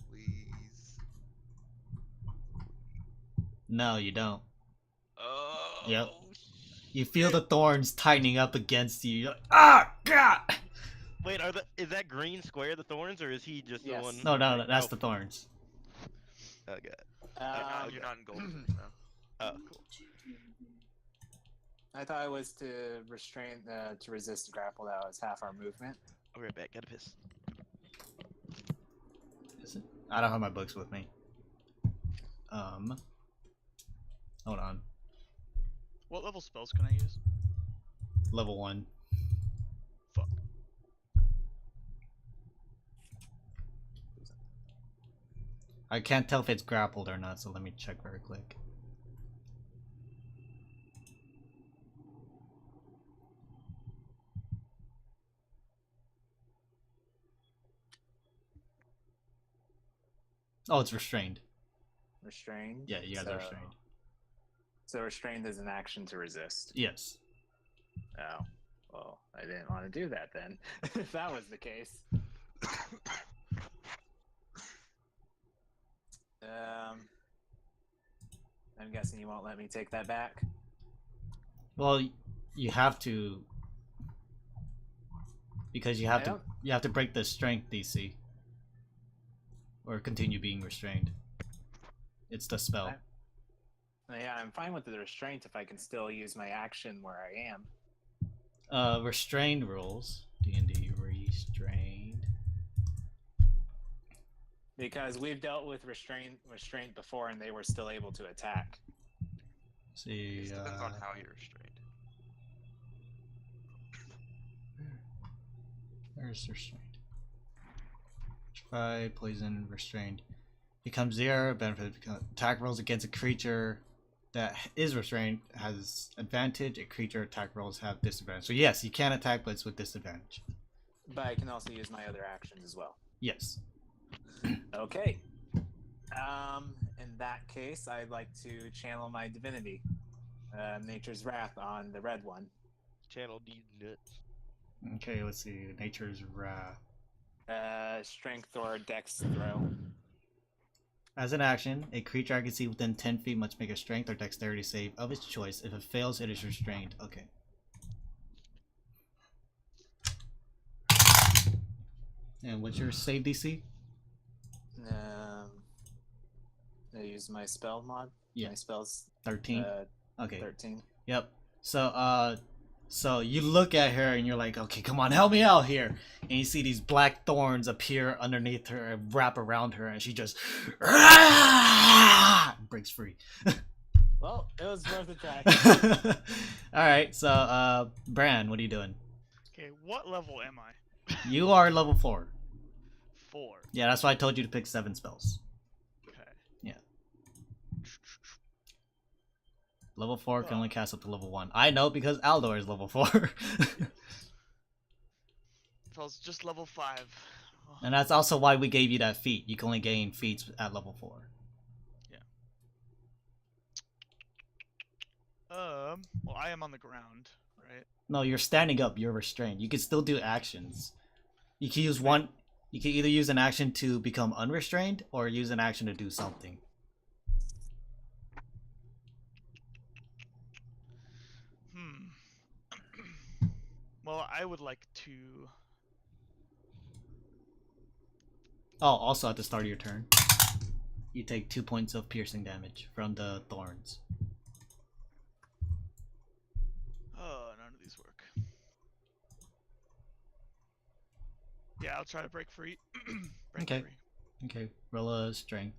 Please. No, you don't. Oh. Yep. You feel the thorns tightening up against you. You're like, ah, God! Wait, is that green square the thorns, or is he just Yes. the one? No, that's Oh. the thorns. Oh god. You're not in gold. No. Oh, cool. I thought it was to restrain, to resist the grapple. That was half our movement. I'll be right back. Gotta piss. Is it? I don't have my books with me. Hold on. What level spells can I use? Level 1. Fuck. I can't tell if it's grappled or not, so let me check very quick. Oh, it's restrained. Restrained. Yeah, you guys are restrained. So restrained is an action to resist. Yes. Oh, well, I didn't want to do that then. If that was the case. I'm guessing you won't let me take that back. Well, you have to, because you have to break the strength DC, or continue being restrained. It's the spell. Yeah, I'm fine with the restraint if I can still use my action where I am. Restrained rules. D&D restrained. Because we've dealt with restraint before, and they were still able to attack. See, It depends on how you're restrained. Where's restrained? Try poison restrained. Becomes 0. Benefit attack rolls against a creature that is restrained has advantage. A creature attack rolls have disadvantage. So yes, you can attack, but it's with disadvantage. But I can also use my other actions as well. Yes. Okay. In that case, I'd like to channel my divinity, Nature's Wrath, on the red one. Channel these nuts. Okay, let's see. Nature's Wrath. Strength or dex throw. As an action, a creature I can see within 10 feet must make a strength or dexterity save of its choice. If it fails, it is restrained. Okay. And what's your save DC? I use my spell mod. Yeah. My spells. 13. Okay. 13. Yep. So you look at her and you're like, okay, come on, help me out here. And you see these black thorns appear underneath her and wrap around her, and she just breaks free. Well, it was worth a try. All right, so Bran, what are you doing? Okay, what level am I? You are level 4. 4. Yeah, that's why I told you to pick 7 spells. Okay. Yeah. Level 4 can only cast up to level 1. I know because Aldor is level 4. If I was just level 5. And that's also why we gave you that feat. You can only gain feats at level 4. Yeah. Well, I am on the ground, right? No, you're standing up. You're restrained. You can still do actions. You can use one. You can either use an action to become unrestrained or use an action to do something. Well, I would like to... Oh, also at the start of your turn, you take 2 points of piercing damage from the thorns. Oh, none of these work. Yeah, I'll try to break free. Break Okay. free. Okay, roll a strength.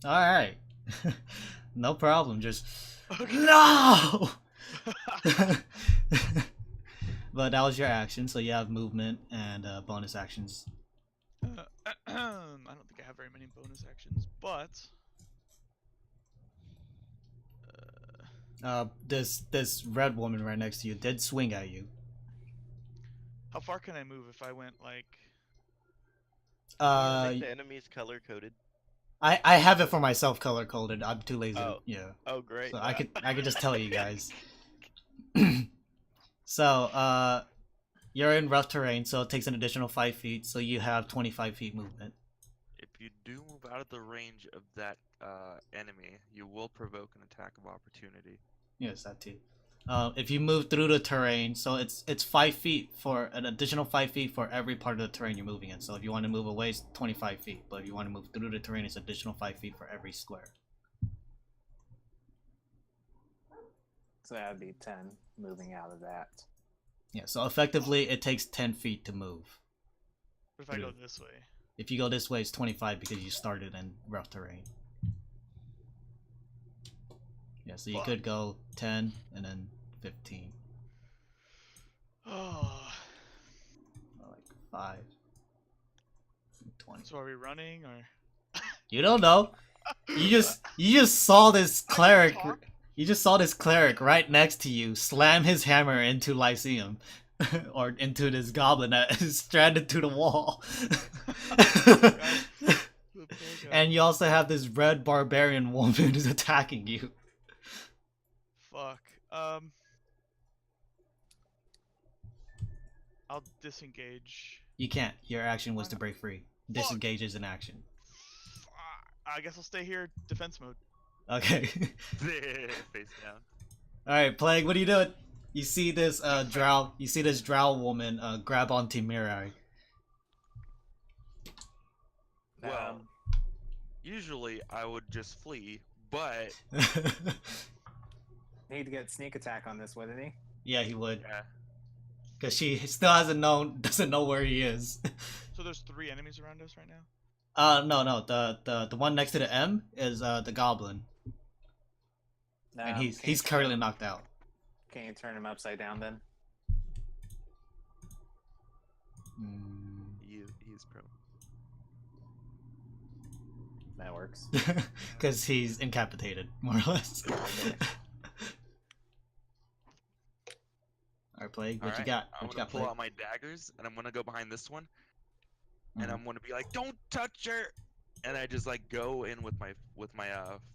Alright. No problem, just... Okay. No! But that was your action, so you have movement and bonus actions. I don't think I have very many bonus actions, but... This red woman right next to you did swing at you. How far can I move if I went, like... I think the enemy is color coded. I have it for myself color coded. I'm too lazy. Oh. Yeah. Oh, great. So Wow. I could just tell you guys. So you're in rough terrain, so it takes an additional 5 feet. So you have 25 feet movement. If you do move out of the range of that enemy, you will provoke an attack of opportunity. Yes, that too. If you move through the terrain, so it's 5 feet for an additional 5 feet for every part of the terrain you're moving in. So if you want to move away, it's 25 feet. But if you want to move through the terrain, it's additional 5 feet for every square. So that would be 10 moving out of that. Yeah, so effectively it takes 10 feet to move. What if I go this way? If you go this way, it's 25 because you started in rough terrain. Yeah, so you could go 10 and then 15. Oh. Or like 5. 20. So are we running, or...? You don't know. You just saw this cleric. talk? You just saw this cleric right next to you slam his hammer into Lyceum. Or into this goblin that is stranded to the wall. And you also have this red barbarian woman who's attacking you. Fuck. I'll disengage. You can't. Your action was to break free. Disengage is an action. I guess I'll stay here, defense mode. Okay. Face down. Alright, Plague, what are you doing? You see this drow woman grab onto Mirai. Well, usually I would just flee, but Need to get sneak attack on this, wouldn't he? Yeah, he would. yeah. Cause she still doesn't know where he is. So there's 3 enemies around us right now? No, the one next to the M is the goblin. And he's currently knocked out. Can you turn him upside down then? He's pro. That works. Cause he's incapacitated, more or less. Alright, Plague, what you got? I'm What you gonna got, pull Plague? out my daggers, and I'm gonna go behind this one, and I'm gonna be like, "Don't touch her!" And I just like go in with my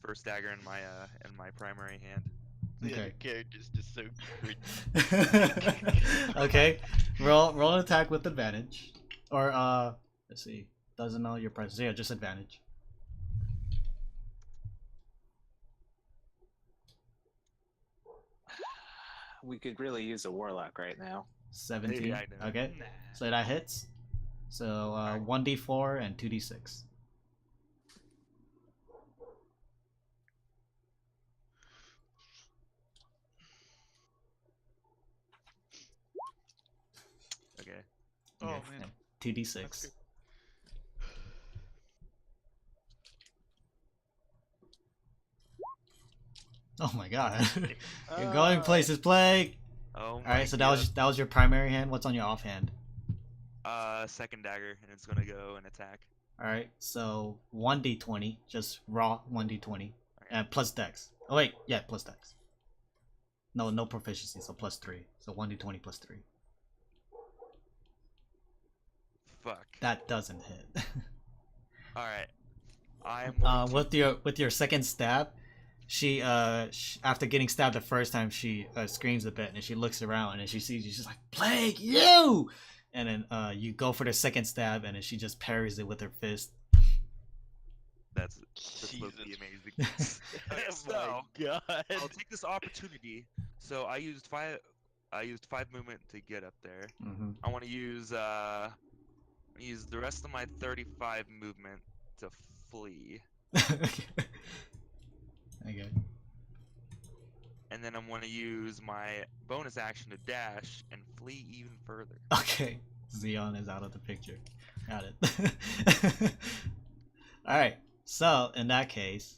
first dagger in my primary hand. The Okay. other character's just so cringy. Okay, roll an attack with advantage, or let's see, doesn't know your presence. Yeah, just advantage. We could really use a warlock right now. 17. Yeah, I know. Okay, Nah. so that hits. So 1d4 and 2d6. Okay. Oh Okay, man. and That's 2d6. good. Oh my god, you're going places, Plague. Oh. All right, so that was your primary hand. What's on your offhand? Second dagger, and it's gonna go and attack. All right, so 1d20, just raw 1d20, and plus dex. Oh wait, yeah, plus dex. No proficiency, so plus 3. So 1d20 plus 3. Fuck. That doesn't hit. All right. I'm going to- with your second stab, she after getting stabbed the first time, she screams a bit and she looks around and she sees you. She's like, "Plague you!" And then you go for the second stab and then she just parries it with her fist. That's supposed to be Jesus. amazing. Okay, Oh so my god. I'll take this opportunity. So I used 5 movement to get up there. Mm-hmm. I want to use the rest of my 35 movement to flee, Okay. and then I'm going to use my bonus action to dash and flee even further. Okay. Xeon is out of the picture. Got it. Alright. So, in that case,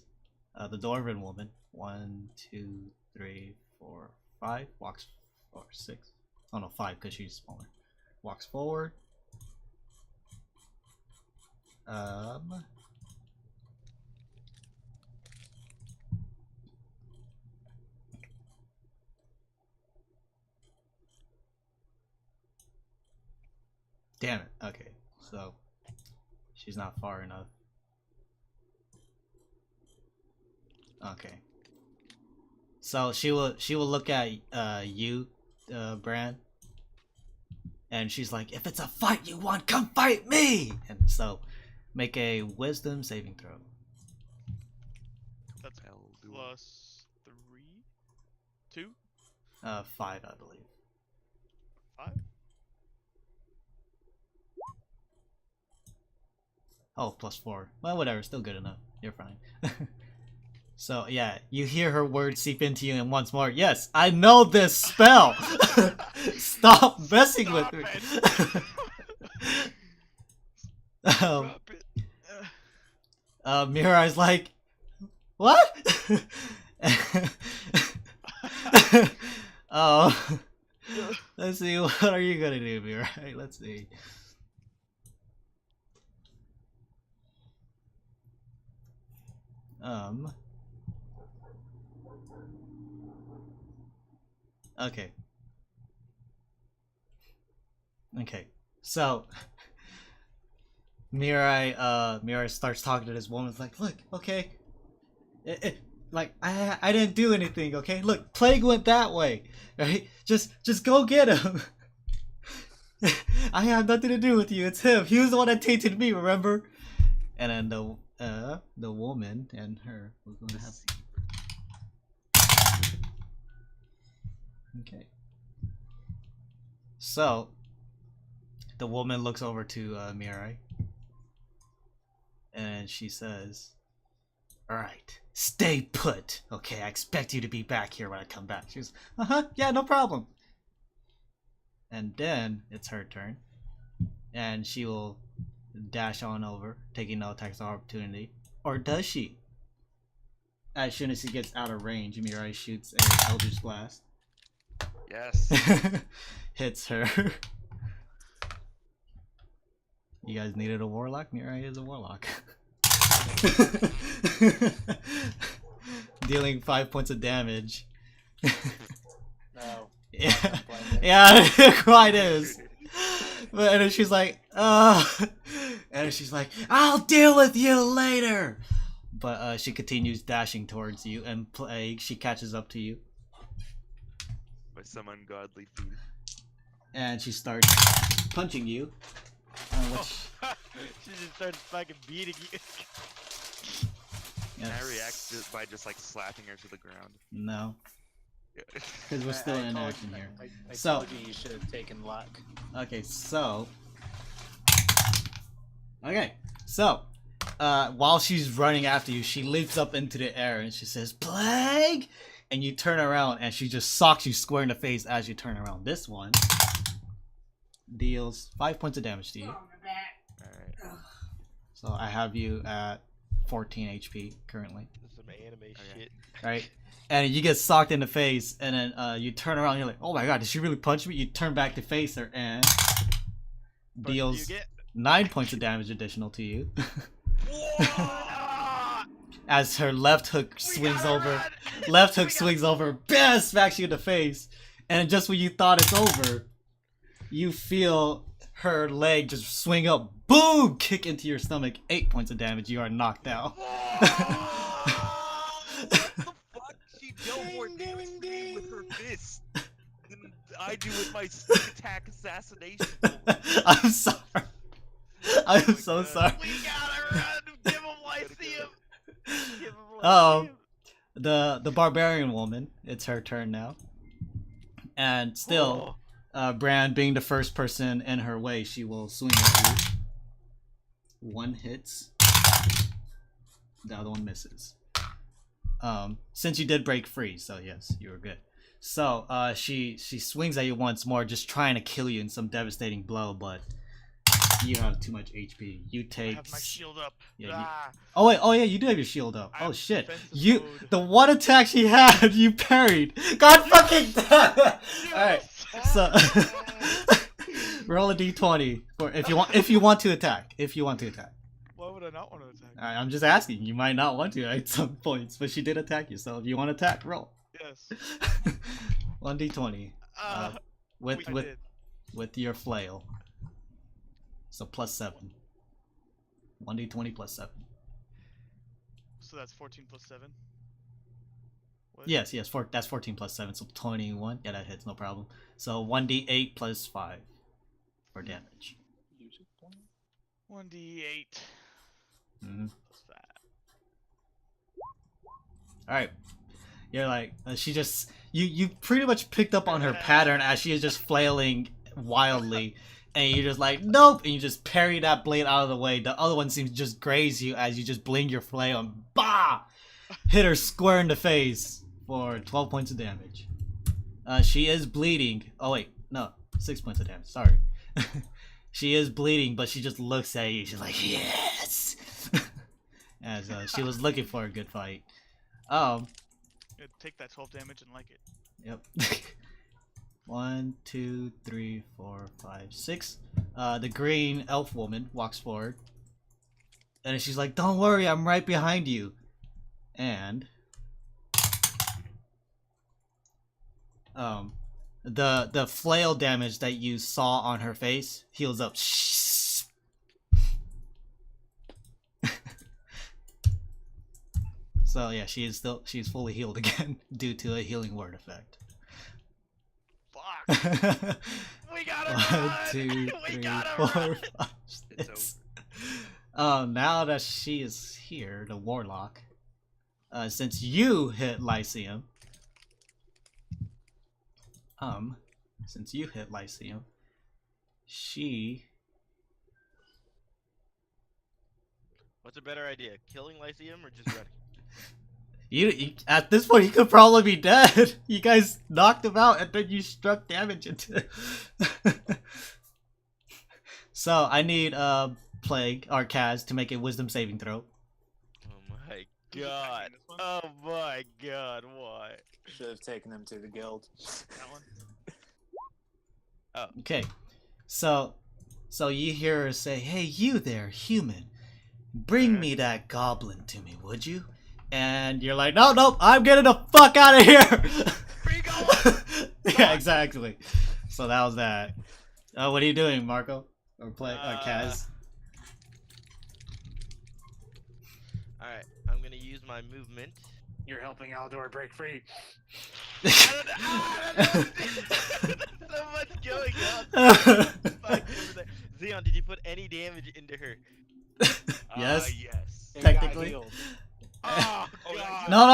the Dwarven woman, 1, 2, 3, 4, 5, walks, or 6. Oh no, 5 because she's smaller. Walks forward. Damn it. Okay, so she's not far enough. Okay. So she will look at you, Bran, and she's like, "If it's a fight you want, come fight me!" And so, make a Wisdom saving throw. That's I'll do it. plus 3, 2, 5, I believe. 5. Oh, plus 4. Well, whatever. Still good enough. You're fine. So yeah, you hear her words seep into you, and once more, yes, I know this spell. Stop messing with me. Drop it. Mirai's like, what? Oh, let's see. What are you gonna do, Mirai? Let's see. Okay. Okay. So Mirai starts talking to this woman. It's like, look, okay. Like I didn't do anything, okay? Look, Plague went that way. Right? Just go get him. I have nothing to do with you. It's him. He was the one that tainted me. Remember? And then the woman and her was gonna have. Okay. So the woman looks over to Mirai, and she says, "Alright, stay put. Okay, I expect you to be back here when I come back." She goes, yeah, no problem. And then it's her turn, and she will dash on over, taking no attacks of opportunity. Or does she? As soon as she gets out of range, Mirai shoots an Eldritch Blast. Yes. Hits her. You guys needed a warlock? Mirai is a warlock. Dealing 5 points of damage. No. Yeah, yeah, it quite is. But and then she's like, and then she's like, "I'll deal with you later." But she continues dashing towards you, and Plague, she catches up to you, By some ungodly feat. and she starts punching you. Which, She just starts fucking beating you. Can I react by just like slapping her to the ground? No, Yeah. because we're still in told action you- here. I So- told you should have taken luck. Okay, so while she's running after you, she leaps up into the air and she says, "Plague!" And you turn around and she just socks you square in the face as you turn around. This one deals 5 points of damage to you. Alright. So I have you at 14 HP currently. This is some anime Okay. shit. Right? And you get socked in the face, and then you turn around and you're like, "Oh my god, did she really punch me?" You turn back to face her and What do you deals get? 9 points of damage additional to you. As her left hook swings over, bam, smacks you in the face, and just when you thought it's over, you feel her leg just swing up, boom, kick into your stomach, 8 points of damage. You are knocked out. What the fuck? She dealt more damage to me with her fist than I do with my sneak attack assassination. I'm sorry. I'm my so God. sorry. We gotta run! Give him Lyceum! Give him Oh, Lyceum! the barbarian woman. It's her turn now, and still, Bran being the first person in her way, she will swing at you. One hits, the other one misses. Since you did break free, so yes, you were good. So she swings at you once more, just trying to kill you in some devastating blow, but you have too much HP. You I take. have my shield up. Yeah, Ah, Oh wait, oh yeah, you do have your shield up. I Oh have shit. defensive You mode. the one attack she had, you parried. God fucking damn it. Alright, so roll a D20 for if you want to attack. If you want to attack. Why would I not want to attack? Alright, I'm just asking. You might not want to at some points, but she did attack you, so if you want to attack, roll. Yes. 1D20. With I with did. with your flail. So +7. 1D20 +7. So that's 14 plus 7. What? Yes, that's 14 +7, so 21. Yeah, that hits, no problem. So 1d8 +5 for damage. 1d8 Mm-hmm. plus that. Alright. You're like, she just, you pretty much picked up on her pattern as she is just flailing wildly. And you're just like, nope! And you just parry that blade out of the way. The other one seems to just graze you as you just blink your flail and bah! Hit her square in the face for 12 points of damage. She is bleeding. Oh wait, no, 6 points of damage, sorry. She is bleeding, but she just looks at you. She's like, yes! As she was looking for a good fight. Yeah, take that 12 damage and like it. Yep. 1, 2, 3, 4, 5, 6. The green elf woman walks forward. And she's like, don't worry, I'm right behind you. And the flail damage that you saw on her face heals up. So yeah, she's fully healed again due to a healing word effect. Fuck. We gotta 1, run! 2, We 3, gotta 4, run! 5, It's 6. Now that she is here, the warlock, since you hit Lyceum, she. What's a better idea, killing Lyceum or just running? You at this point, you could probably be dead. You guys knocked him out, and then you struck damage into. So I need Plague or Kaz to make a Wisdom saving throw. Oh my Who's god. attacking this one? Oh my god, why? Should have taken him to the guild. That one. Okay, so you hear her say, "Hey, you there, human, bring me that goblin to me, would you?" And you're like, "No, I'm getting the fuck out of here." Free goblin! Yeah, exactly. So that was that. What are you doing, Marco? Or Kaz? Alright, I'm gonna use my movement. You're helping Aldor break free. I don't know. So much going on. Fuck, over there. Xeon, did you put any damage into her? Yes. Yes. They got Technically. healed. Oh god. No.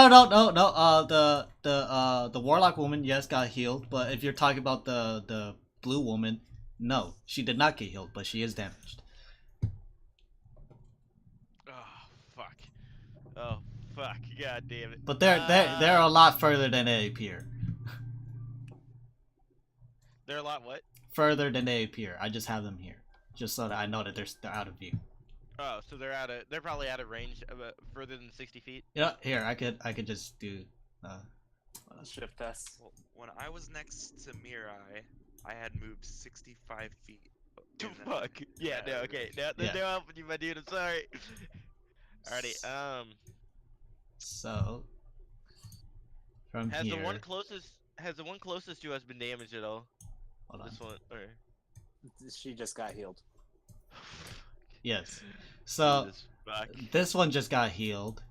The warlock woman, yes, got healed. But if you're talking about the blue woman, no, she did not get healed, but she is damaged. Oh fuck. Oh fuck. God damn it. But they're a lot further than they appear. They're a lot what? Further than they appear. I just have them here, just so that I know that they're out of view. Oh, so they're probably out of range of further than 60 feet. Yeah, here I could just do. Shift test. Well, when I was next to Mirai, I had moved 65 feet. To in that- fuck. Yeah, no, okay. No, there's Yeah. no helping you, my dude. I'm sorry. Alrighty. So from Has here, the one closest to us been damaged at all? hold on. This one, or She just got healed. Yes. So Jesus fuck. this one just got healed.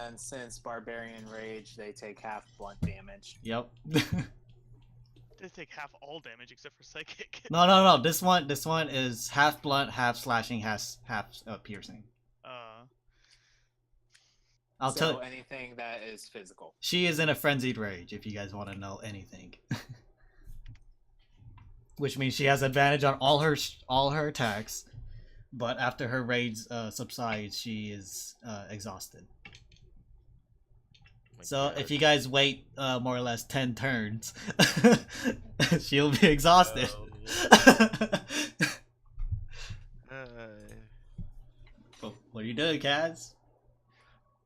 And since Barbarian Rage, they take half blunt damage. Yep. They take half all damage except for psychic. No. This one is half blunt, half slashing, half piercing. I'll So tell. anything that is physical. She is in a frenzied rage. If you guys want to know anything, which means she has advantage on all her attacks, but after her rage subsides, she is exhausted. My So God. if you guys wait more or less 10 turns, she'll be exhausted. Oh, what are you doing, Kaz?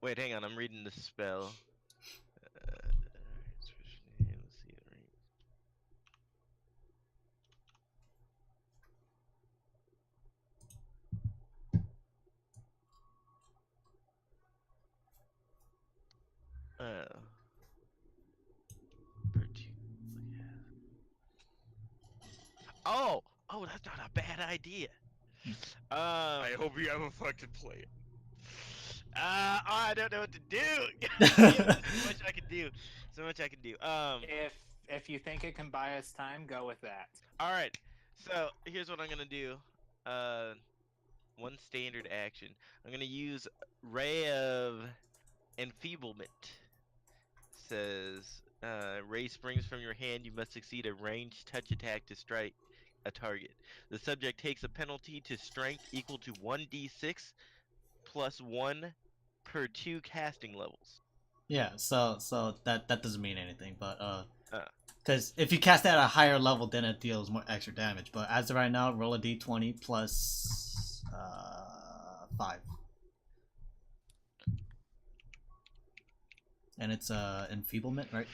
Wait, hang on. I'm reading the spell. Let's see. Oh, that's not a bad idea. I hope you haven't fucking played. I don't know what to do. So much I can do. So much I can do. If you think it can buy us time, go with that. All right. So here's what I'm gonna do. One standard action. I'm gonna use Ray of Enfeeblement. Says, Ray springs from your hand. You must succeed a ranged touch attack to strike a target. The subject takes a penalty to strength equal to 1d6 plus 1 per 2 casting levels. Yeah, so that doesn't mean anything, but because if you cast at a higher level, then it deals more extra damage. But as of right now, roll a d20 plus 5, and it's enfeeblement, right?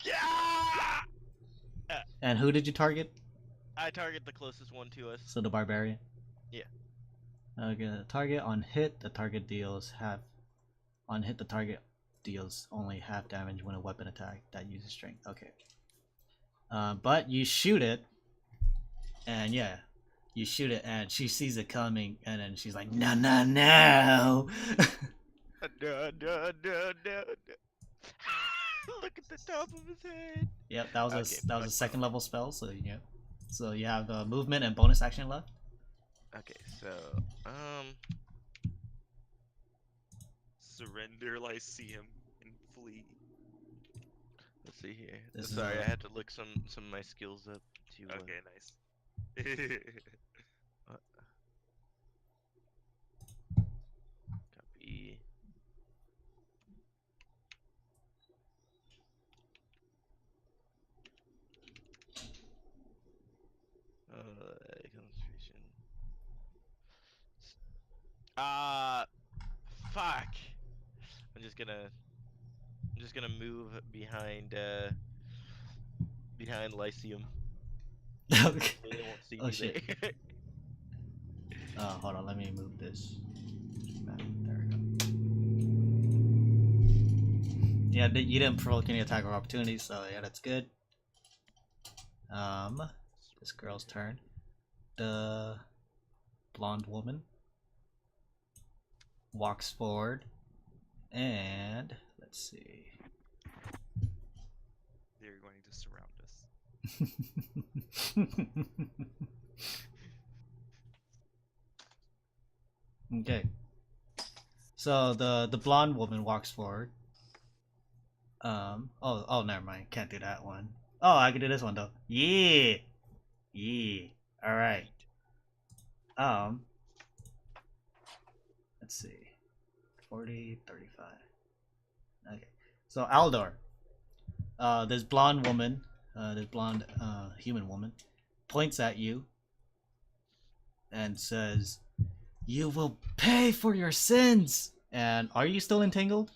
Yeah! And who did you target? I target the closest one to us. So the barbarian. Yeah. Okay, target on hit. The target deals half. On hit, the target deals only half damage when a weapon attack that uses strength. Okay. But you shoot it, and yeah, you shoot it, and she sees it coming, and then she's like, "No, no, no!" No. Look at the top of his head. Yep, that was Okay, that was a fuck. second level spell. So yeah, so you have movement and bonus action left. Okay, so Surrender Lyceum and flee. let's see here. This is Sorry, a- I had to look some of my skills up to. Okay, nice. Copy. Concentration. Fuck. I'm just gonna move behind Lyceum. Okay. So they won't see Oh, me shit. there. Hold on, let me move this. There we go. Yeah, you didn't provoke any attack of opportunity, so yeah, that's good. This girl's turn. The blonde woman walks forward, and let's see. They're going to surround us. Okay. So the blonde woman walks forward. Oh, never mind. Can't do that one. Oh, I can do this one though. Yeah. Yeah. All right. Let's see. 40, 35. Okay. So Aldor, this blonde woman, this blonde human woman, points at you and says, "You will pay for your sins." And are you still entangled?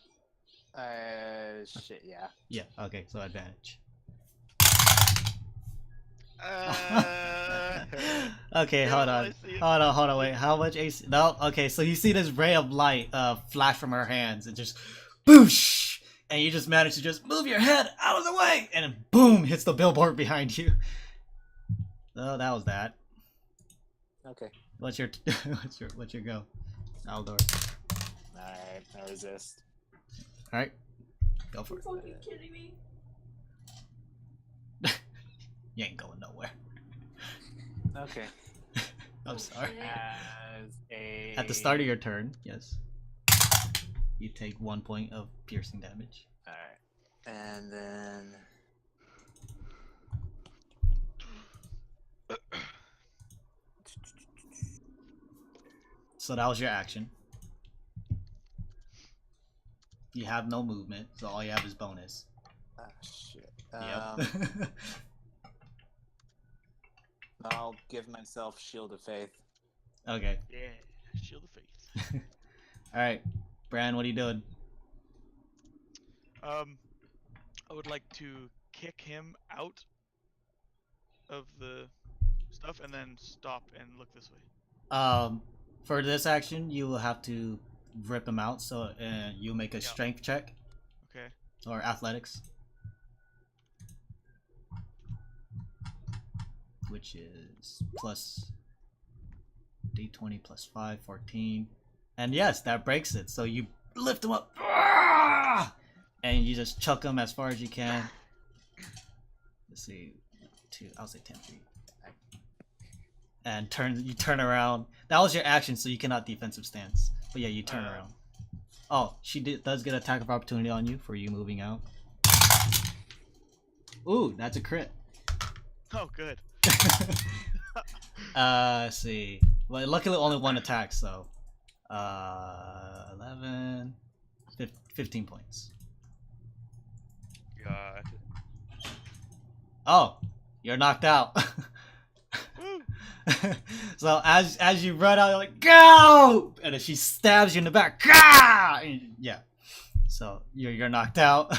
Shit, yeah. Yeah. Okay. So advantage. Okay, Damn hold it, on. Lyceum. Hold on, wait. How much AC? No, okay, so you see this ray of light flash from her hands and just boosh! And you just manage to just move your head out of the way and then boom hits the billboard behind you. So that was that. Okay. What's your what's your go? Aldor. Alright, I resist. Alright. Go for it. fucking kidding me? You ain't going nowhere. Okay. I'm sorry. As a... At the start of your turn, yes. You take 1 point of piercing damage. Alright. And then... So that was your action. You have no movement, so all you have is bonus. Ah, shit. Yep. I'll give myself Shield of Faith. Okay. Yeah, shield of faith. Alright. Bran, what are you doing? I would like to kick him out of the stuff and then stop and look this way. For this action, you will have to rip him out, so you make a strength check Okay. or athletics. Which is plus d20 plus 5, 14. And yes, that breaks it. So you lift him up, and you just chuck him as far as you can. Let's see, I'll say 10 feet. And you turn around. That was your action, so you cannot defensive stance. But yeah, you turn around. Oh, she does get attack of opportunity on you for you moving out. Ooh, that's a crit. Oh, good. Let's see. Well, luckily only one attack, so 11, 15 points. God. Oh, you're knocked out. So as you run out, you're like, go! And then she stabs you in the back. Gah! And yeah. So you're knocked out.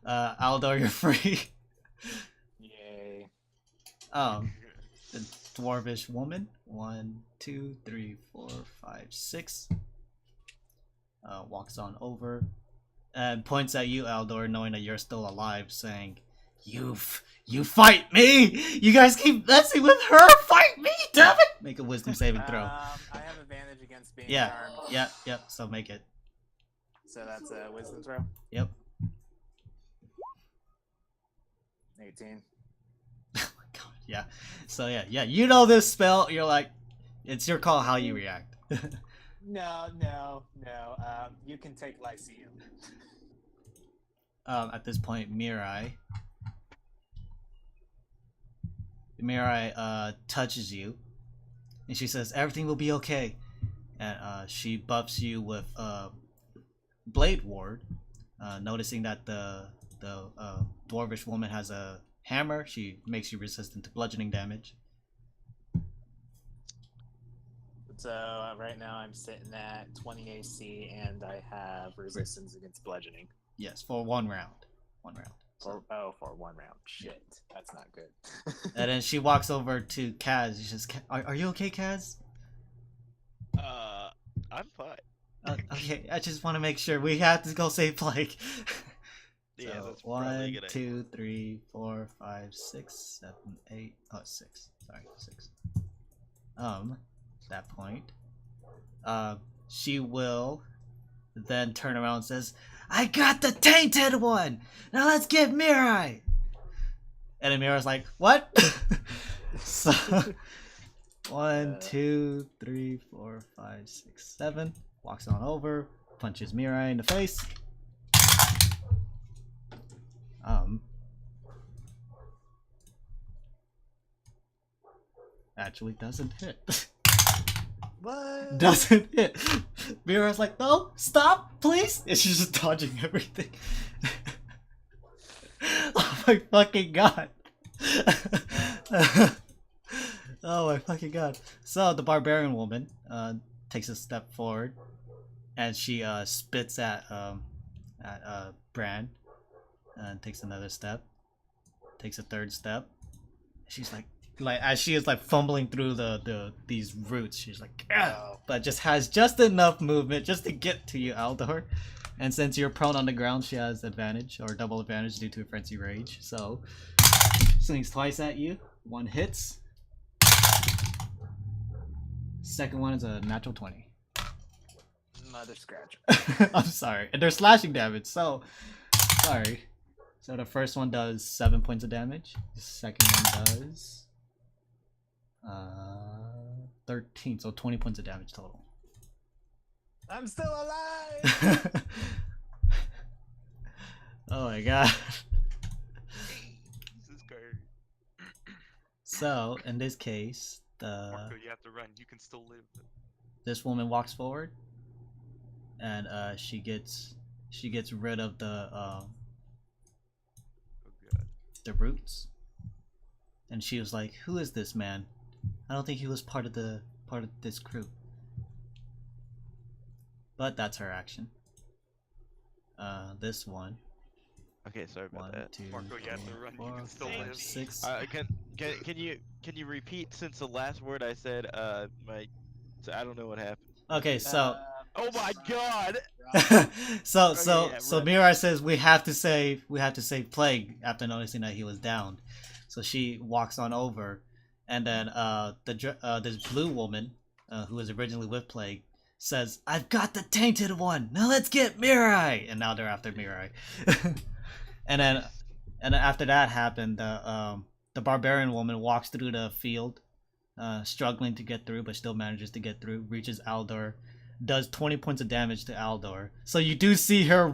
Aldor, you're free. Yay. The dwarvish woman. 1, 2, 3, 4, 5, 6. Walks on over and points at you, Aldor, knowing that you're still alive, saying, You fight me! You guys keep messing with her! Fight me, damn it! Make a wisdom saving throw. I have advantage against being Yeah. charmed. Yep, so make it. So that's a wisdom throw. Yep. 18. Oh my god, yeah. So yeah, you know this spell. You're like, it's your call how you react. No. You can take Lyceum. At this point, Mirai touches you, and she says everything will be okay, and she buffs you with Blade Ward. Noticing that the dwarvish woman has a hammer, she makes you resistant to bludgeoning damage. So right now I'm sitting at 20 AC, and I have resistance against bludgeoning. Yes, for 1 round. 1 round. For 1 round. Shit, that's not good. And then she walks over to Kaz. She says, "Are you okay, Kaz?" I'm fine. Okay, I just want to make sure. We have to go save Plague. Yeah, So, that's probably a 1, good idea. 2, 3, 4, 5, 6, 7, 8. Oh, 6. Sorry, 6. That point, she will then turn around and says, "I got the tainted one. Now let's get Mirai." And then Mirai's like, "What?" So 1, 2, 3, 4, 5, 6, 7. Walks on over, punches Mirai in the face. Actually doesn't hit. What? Doesn't hit. Mirai's like, "No, stop, please." And she's just dodging everything. Oh my fucking god. Oh my fucking god. So the barbarian woman takes a step forward, and she spits at Bran, and takes another step, takes a third step. She's like as she is like fumbling through these roots, she's like, "Ugh," but just has just enough movement just to get to you, Aldor. And since you're prone on the ground, she has advantage, or double advantage, due to a frenzy rage. So swings twice at you. 1 hits. Second one is a natural 20. Mother scratch. I'm sorry. And they're slashing damage, so sorry. So the first one does 7 points of damage. The second one does 13, so 20 points of damage total. I'm still alive. Oh my god. Jesus Christ. So in this case, Marco, you have to run. You can still live. this woman walks forward, and she gets rid of Oh god. the roots, and she was like, "Who is this man? I don't think he was part of this crew." But that's her action. This one. Okay, sorry about 1, that. 2, Marco, you have to 3, run, you 4, can still 5, live. 6. Can you repeat, since the last word I said so I don't know what happened. Okay, so Oh my god! so Okay, yeah, run. Mirai says we have to save Plague after noticing that he was down. So she walks on over, and then this blue woman who was originally with Plague says, "I've got the tainted one. Now let's get Mirai." And now they're after Mirai. and then after that happened, the barbarian woman walks through the field, struggling to get through, but still manages to get through. Reaches Aldor, does 20 points of damage to Aldor. So you do see her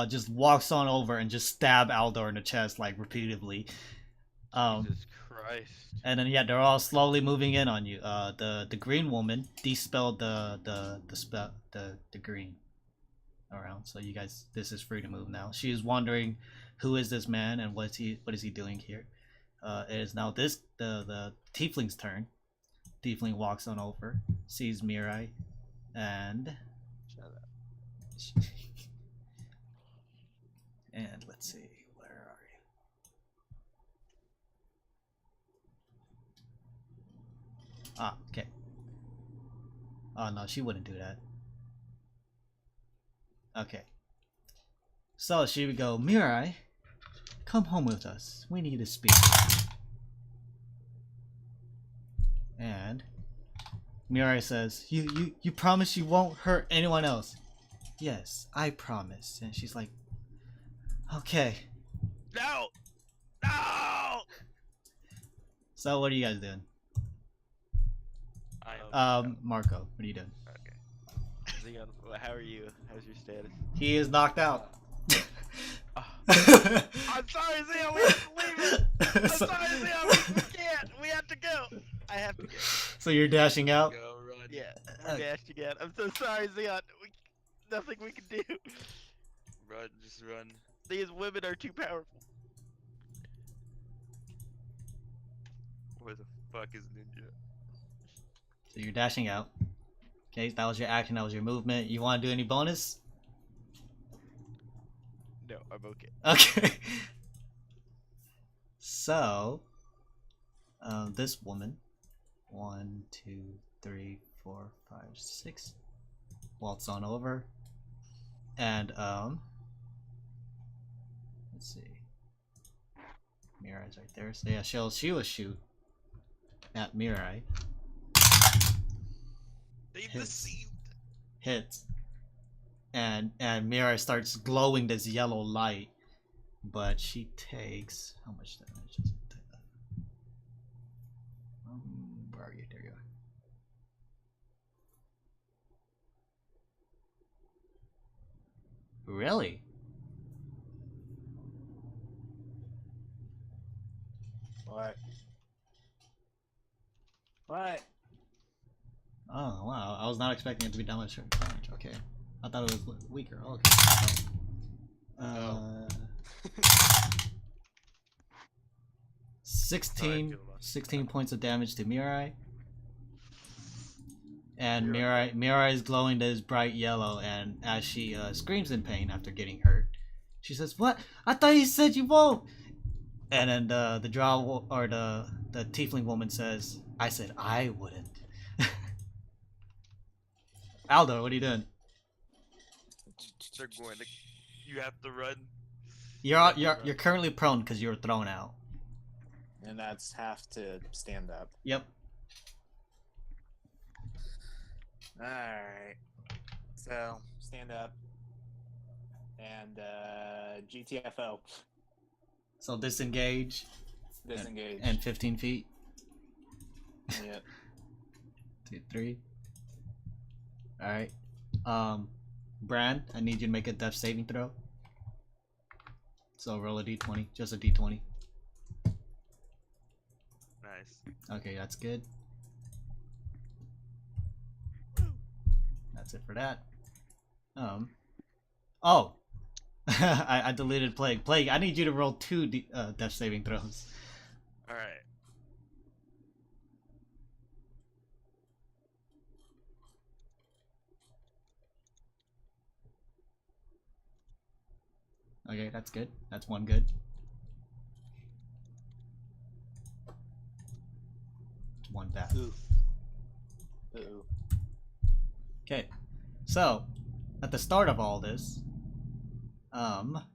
just walks on over and just stab Aldor in the chest like repeatedly. Jesus Christ. And then they're all slowly moving in on you. The green woman dispelled the spell, the green around. So you guys, this is free to move now. She is wondering, who is this man and what is he doing here? It is now the tiefling's turn. Tiefling walks on over, sees Mirai, and Shut up. and let's see, where are you? Ah, okay. Oh no, she wouldn't do that. Okay. So she would go, "Mirai, come home with us. We need to speak." And Mirai says, You promise you won't hurt anyone else?" "Yes, I promise." And she's like, "Okay." No! No! So what are you guys doing? I am. Marco, what are you doing? Okay. Xeon, how are you? How's your status? He is knocked out. I'm sorry, Xeon. We have to leave it. I'm So- sorry, Xeon. We can't. We have to go. I have to go. So you're dashing out? Go run. Yeah, we're dashed again. I'm so sorry, Xeon. Nothing we can do. Run, just run. These women are too powerful. Where the fuck is Ninja? So you're dashing out. Okay, that was your action, that was your movement. You want to do any bonus? No, I'm okay. Okay. So, this woman, 1, 2, 3, 4, 5, 6, waltz on over, and let's see, Mirai's right there. So yeah, she will shoot at Mirai. They Hits. deceived. Hits, and Mirai starts glowing this yellow light, but she takes how much damage? Does it take? Where are you? There you are. Really? What? What? Oh wow! I was not expecting it to be that much damage. Okay, I thought it was weaker. Okay. Oh. 16 points of damage to Mirai. And Mirai is glowing this bright yellow, and as she screams in pain after getting hurt, she says, "What? I thought you said you won't." And then the drow or the tiefling woman says, "I said I wouldn't." Aldo, what are you doing? They're going to. You have to run. You're currently prone because you were thrown out. And that's half to stand up. Yep. Alright. So, stand up. And, GTFO. So disengage. Disengage. And 15 feet. Yep. 2, 3. Alright. Bran, I need you to make a death saving throw. So roll a d20. Just a d20. Nice. Okay, that's good. That's it for that. Oh! I deleted Plague. Plague, I need you to roll 2 death saving throws. Alright. Okay, that's good. That's one good. One bad. Ooh. Uh-oh. Okay, so at the start of all this,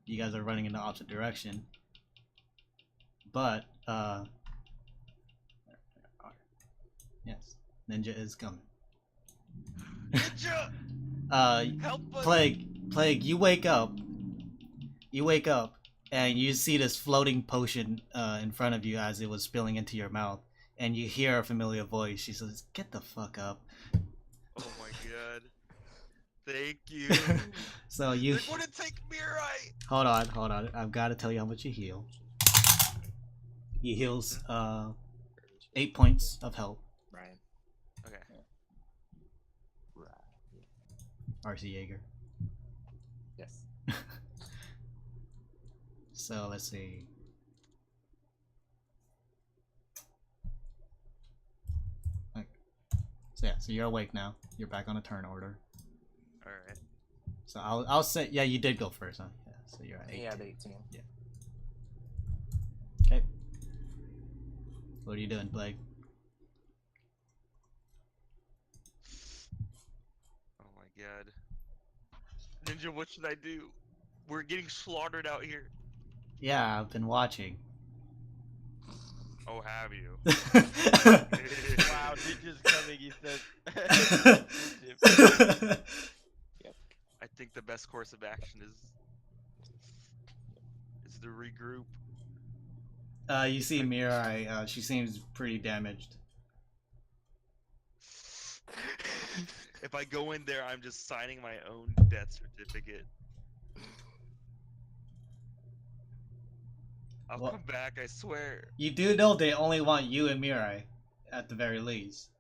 you guys are running in the opposite direction, but yes, Ninja is coming. Ninja! Help us! Plague, you wake up. You wake up and you see this floating potion in front of you as it was spilling into your mouth, and you hear a familiar voice. She says, "Get the fuck up." Oh my god. Thank you. So you They're going to take Mirai! hold on. I've got to tell you how much you heal. He heals 8 points of health. Brian. Okay. RC Jaeger. Yes. So let's see. Okay. So yeah, so you're awake now. You're back on a turn order. Alright. So I'll say yeah, you did go first, huh? Yeah. So you're at 18. He had 18. Okay. What are you doing, Blake? Oh my god. Ninja, what should I do? We're getting slaughtered out here. Yeah, I've been watching. Oh, have you? Wow, Ninja's coming, he said. I think the best course of action is to regroup. You see Mirai, she seems pretty damaged. If I go in there, I'm just signing my own death certificate. I'll What? come back, I swear. You do know they only want you and Mirai, at the very least.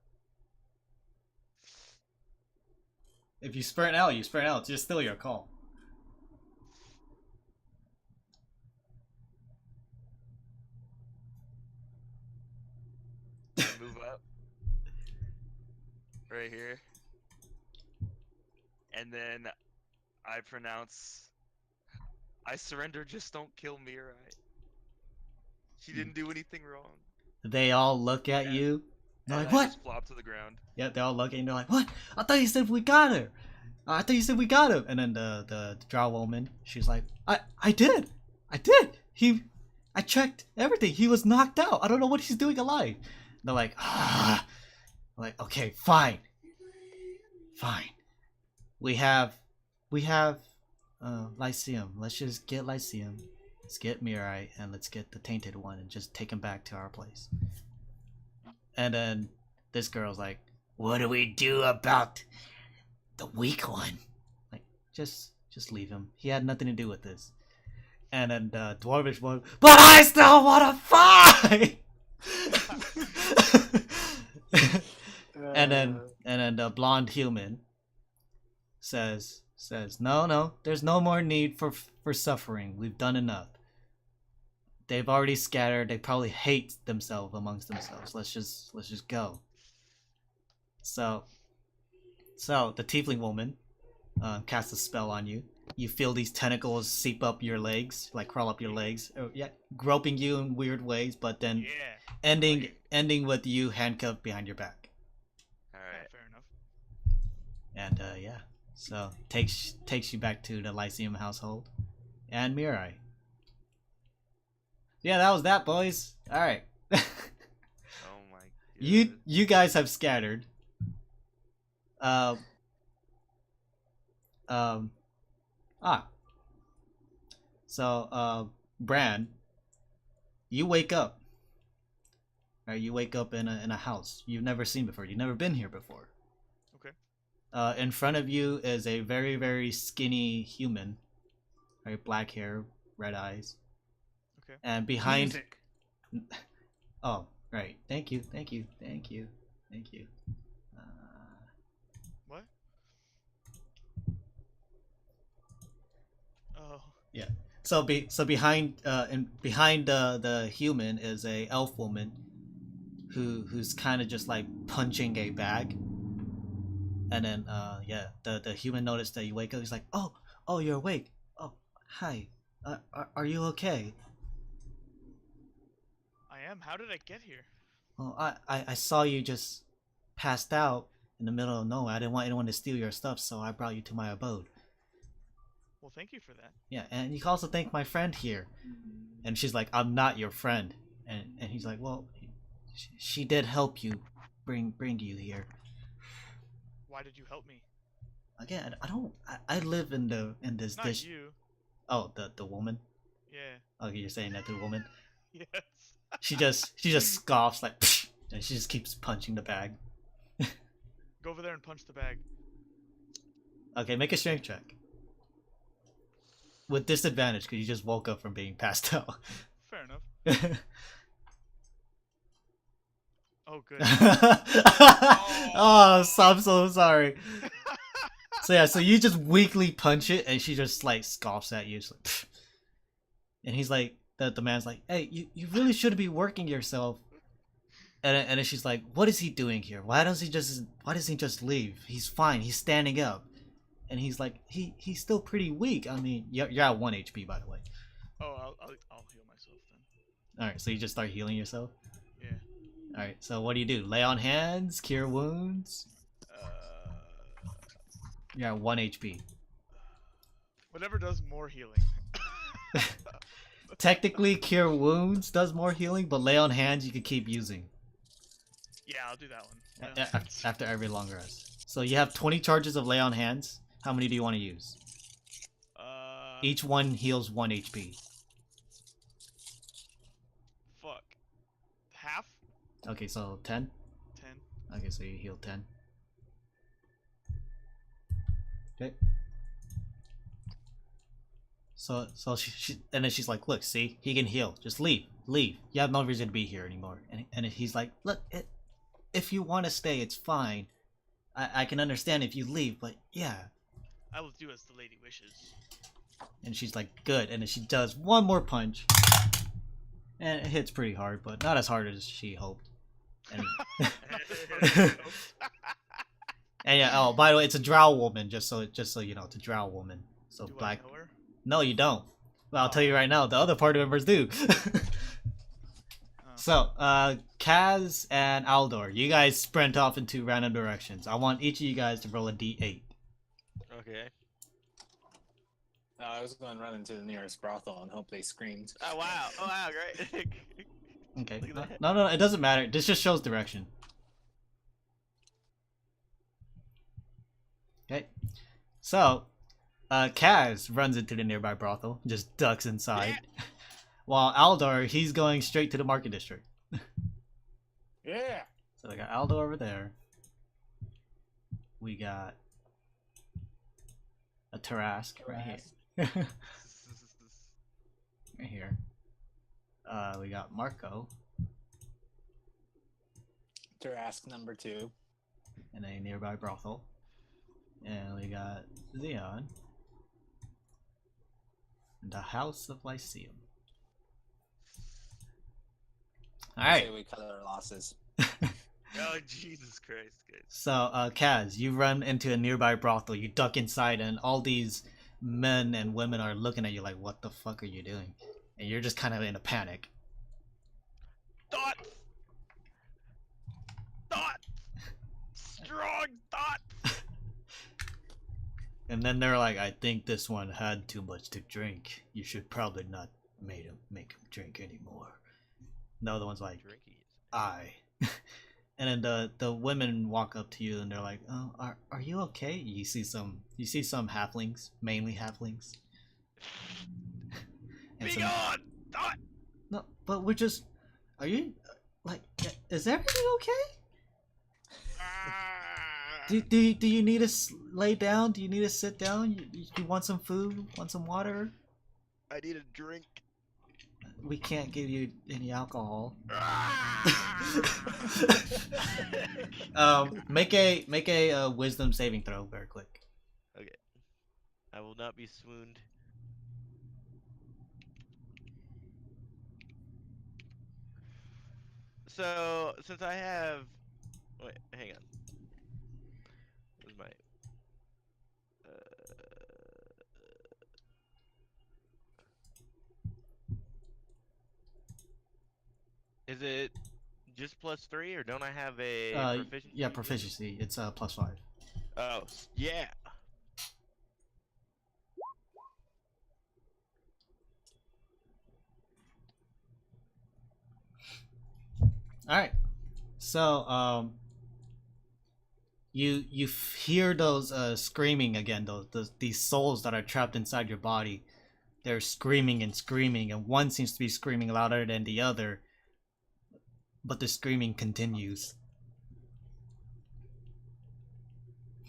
If you sprint out, you sprint out. It's just still your call. Move up. Right here. And then I pronounce, I surrender, just don't kill Mirai. She didn't do anything wrong. They all look at you. They're And like, I what? just flop to the ground. Yeah, they all look at you and they're like, what? I thought you said we got her. I thought you said we got him. And then the drow woman, she's like, I did. I checked everything. He was knocked out. I don't know what he's doing alive. They're like, ah. I'm like, okay, fine. We have Lyceum. Let's just get Lyceum. Let's get Mirai and let's get the tainted one and just take him back to our place. And then this girl's like, what do we do about the weak one? Like, just leave him. He had nothing to do with this. And then the dwarvish one, but I still want to fight. and then the blonde human says, no, there's no more need for suffering. We've done enough. They've already scattered. They probably hate themselves amongst themselves. Let's just go. So the tiefling woman casts a spell on you. You feel these tentacles seep up your legs, like crawl up your legs. Yeah, groping you in weird ways, but then ending with you handcuffed behind your back. All right. Fair enough. And yeah, so takes you back to the Lyceum household and Mirai. Yeah, that was that, boys. All right. Oh my god. You guys have scattered. So Bran, you wake up. Right, you wake up in a house you've never seen before. You've never been here before. Okay. In front of you is a very, very skinny human. Right, black hair, red eyes. Okay. And behind. Music. Oh, right. Thank you. What? Oh. Yeah. So behind the human is a elf woman, who's kind of just like punching a bag. And then the human noticed that you wake up. He's like, oh, you're awake. Oh, hi. Are you okay? I am. How did I get here? Well, I saw you just passed out in the middle of nowhere. I didn't want anyone to steal your stuff, so I brought you to my abode. Well, thank you for that. Yeah, and you can also thank my friend here. And she's like, I'm not your friend. And he's like, well, she did help you bring you here. Why did you help me? Again, I live in this Not dish. you. Oh, the woman. Yeah. Okay, you're saying that to the woman. Yes. She just scoffs like, psh, and she just keeps punching the bag. Go over there and punch the bag. Okay, make a strength check. With disadvantage, because you just woke up from being passed out. Fair enough. Oh, good. Oh, I'm so sorry. So yeah, so you just weakly punch it, and she just like scoffs at you. She's like, pfft. And he's like, the man's like, hey, you really shouldn't be working yourself. And then she's like, what is he doing here? Why doesn't he just leave? He's fine. He's standing up. And he's like, he's still pretty weak. I mean, you're at 1 HP, by the way. Oh, I'll heal myself then. All right, so you just start healing yourself. Yeah. All right, so what do? Lay on hands, cure wounds. You're at 1 HP. Whatever does more healing. Technically, cure wounds does more healing, but lay on hands you can keep using Yeah, I'll do that one. Yeah. after every long rest. So you have 20 charges of lay on hands. How many do you want to use? Each one heals 1 HP. Fuck. Okay, so 10? 10. Okay, so you heal 10. Okay. So she and then she's like, look, see, he can heal. Just leave. You have no reason to be here anymore. And he's like, look, if you want to stay, it's fine. I can understand if you leave, but yeah. I will do as the lady wishes. And she's like, good. And then she does one more punch. And it hits pretty hard, but not as hard as she hoped. And, and yeah, oh, by the way, it's a drow woman, just so you know, it's a drow woman. So Do black. I know her? No, you don't. Well, I'll tell you right now, the other party members do. So, Kaz and Aldor, you guys sprint off in 2 random directions. I want each of you guys to roll a d8. Okay. I was going to run into the nearest brothel and hope they screamed. Oh wow! Oh wow! Great. Okay. Look at that. No, it doesn't matter. This just shows direction. Okay. So, Kaz runs into the nearby brothel, just ducks inside. While Aldor, he's going straight to the market district. Yeah. So we got Aldor over there. We got a Tarask right here. Right here. We got Marco. Tarask number 2. In a nearby brothel. And we got Xeon. And the House of Lyceum. Alright. Say we cut our losses. Oh Jesus Christ, guys. So, Kaz, you run into a nearby brothel, you duck inside, and all these men and women are looking at you like, what the fuck are you doing? And you're just kind of in a panic. Thoughts. Thoughts. Strong thoughts. And then they're like, I think this one had too much to drink. You should probably not make him drink anymore. The other one's like, Drinky. I. And then the women walk up to you and they're like, oh, are you okay? You see some halflings, mainly halflings. And Be some- gone. Thought. No, but we're just. Are you like? Is everything okay? Do you need to lay down? Do you need to sit down? You want some food? Want some water? I need a drink. We can't give you any alcohol. Make a wisdom saving throw very quick. Okay. I will not be swooned. So, since I have... Wait, hang on. Where's my... Is it just +3, or don't I have a proficiency? Yeah, proficiency. It's +5. Oh, yeah. All right. So you hear those screaming again. These souls that are trapped inside your body. They're screaming and screaming, and one seems to be screaming louder than the other. But the screaming continues.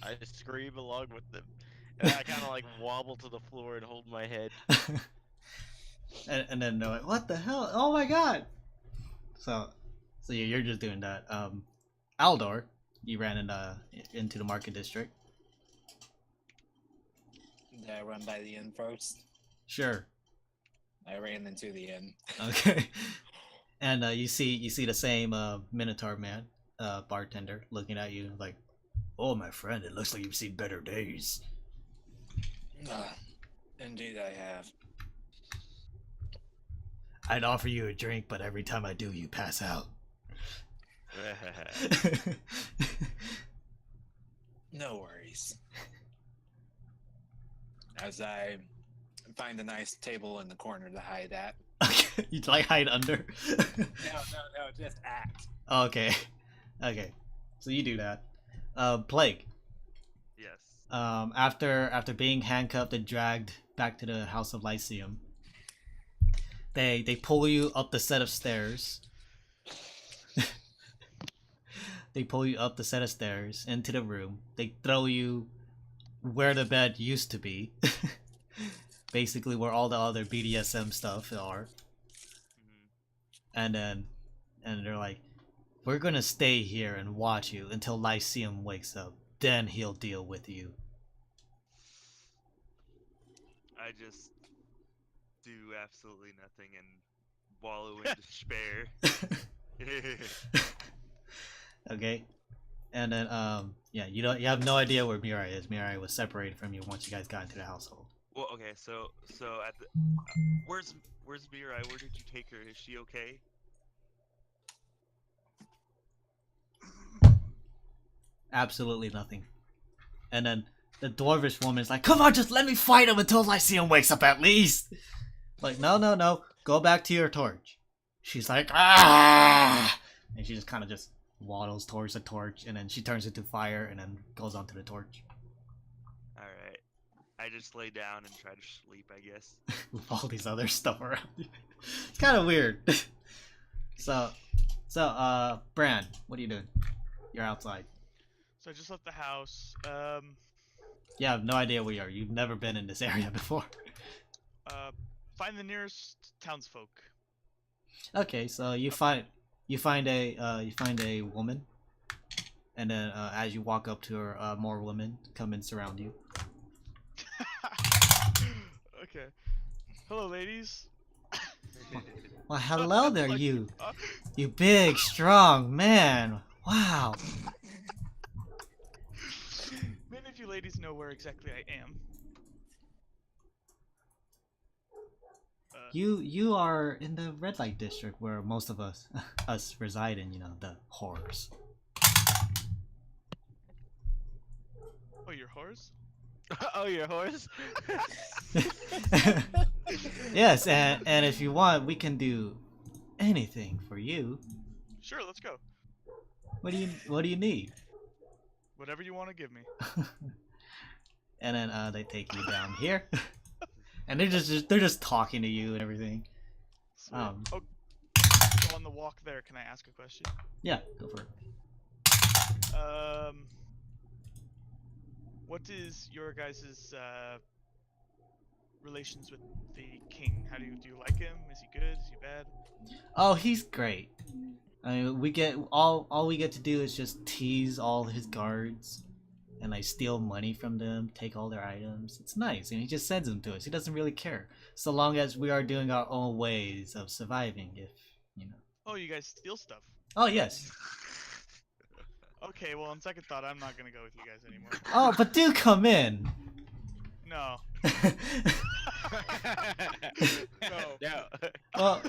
I just scream along with them. And I kind of like wobble to the floor and hold my head. and then they're like, what the hell? Oh my god! So yeah, you're just doing that. Aldor, you ran into the market district. Did I run by the inn first? Sure. I ran into the inn. Okay. And you see the same Minotaur man, bartender, looking at you like, oh my friend, it looks like you've seen better days. Indeed I have. I'd offer you a drink, but every time I do, you pass out. No worries. As I find a nice table in the corner to hide at. You like hide under? No, just act. Okay. So you do that. Plague. Yes. After being handcuffed and dragged back to the House of Lyceum, they pull you up the set of stairs. They pull you up the set of stairs into the room. They throw you where the bed used to be. Basically where all the other BDSM stuff are. And they're like, we're gonna stay here and watch you until Lyceum wakes up. Then he'll deal with you. I just do absolutely nothing and wallow in despair. Okay. And then yeah, you have no idea where Mirai is. Mirai was separated from you once you guys got into the household. Well, okay, so at the where's Mirai? Where did you take her? Is she okay? Absolutely nothing. And then the dwarvish woman's like, come on, just let me fight him until Lyceum wakes up at least. Like, no, go back to your torch. She's like, ah, and she just kind of just waddles towards the torch, and then she turns into fire and then goes onto the torch. Alright. I just lay down and try to sleep, I guess. With all these other stuff around you. It's kind of weird. So, Bran, what are you doing? You're outside. So I just left the house. Yeah, I have no idea where you are. You've never been in this area before. Find the nearest townsfolk. Okay, so you find a woman, and then as you walk up to her, more women come and surround you. Okay. Hello, ladies. Well, hello there, you big, strong man. Wow. Many of you ladies know where exactly I am. You are in the red light district where most of us reside in, you know, the horrors. Oh, you're whores? Oh, your horse? Yes, and if you want, we can do anything for you. Sure, let's go. What do you need? Whatever you want to give me. And then they take you down here. And they're just talking to you and everything. Sweet. So on the walk there, can I ask a question? Yeah, go for it. What is your guys' relations with the king? Do you like him? Is he good? Is he bad? Oh, he's great. I mean, we get all we get to do is just tease all his guards, and like steal money from them, take all their items. It's nice, and he just sends them to us. He doesn't really care, so long as we are doing our own ways of surviving. If you know. Oh, you guys steal stuff. Oh yes. Okay, well, on second thought, I'm not gonna go with you guys anymore. Oh, but do come in. No. No. No. Well,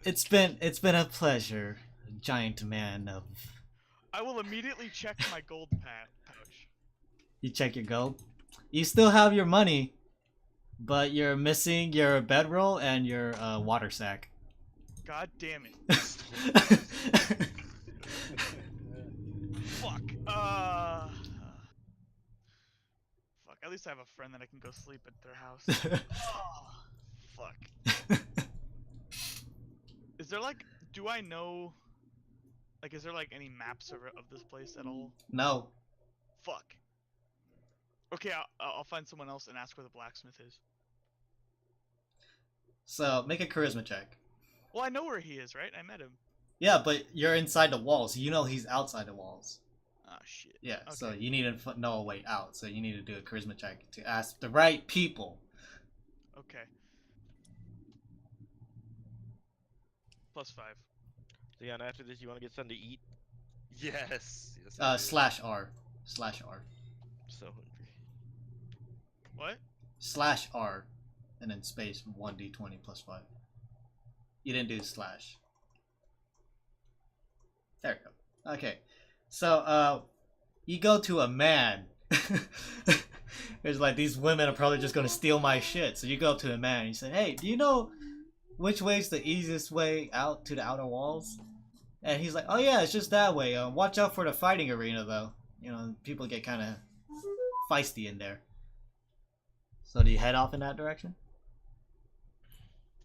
it's been a pleasure, giant man of. I will immediately check my gold pouch. You check your gold. You still have your money, but you're missing your bedroll and your water sack. God damn it. Fuck. Fuck. At least I have a friend that I can go sleep at their house. Oh, fuck. Is there like, do I know, like, is there like any maps of this place at all? No. Fuck. Okay, I'll find someone else and ask where the blacksmith is. So make a charisma check. Well, I know where he is, right? I met him. Yeah, but you're inside the walls. You know he's outside the walls. Ah, shit. Yeah, Okay. so you need to know a way out. So you need to do a charisma check to ask the right people. Okay. +5. So yeah, and after this, you want to get something to eat? Yes. Yes. I do. Slash R. Slash R. So hungry. What? Slash R. And then space 1d20 +5. You didn't do slash. There we go. Okay. So, you go to a man. It's like, these women are probably just gonna steal my shit. So you go to a man and you say, hey, do you know which way's the easiest way out to the outer walls? And he's like, oh yeah, it's just that way. Watch out for the fighting arena though. You know, people get kind of feisty in there. So do you head off in that direction?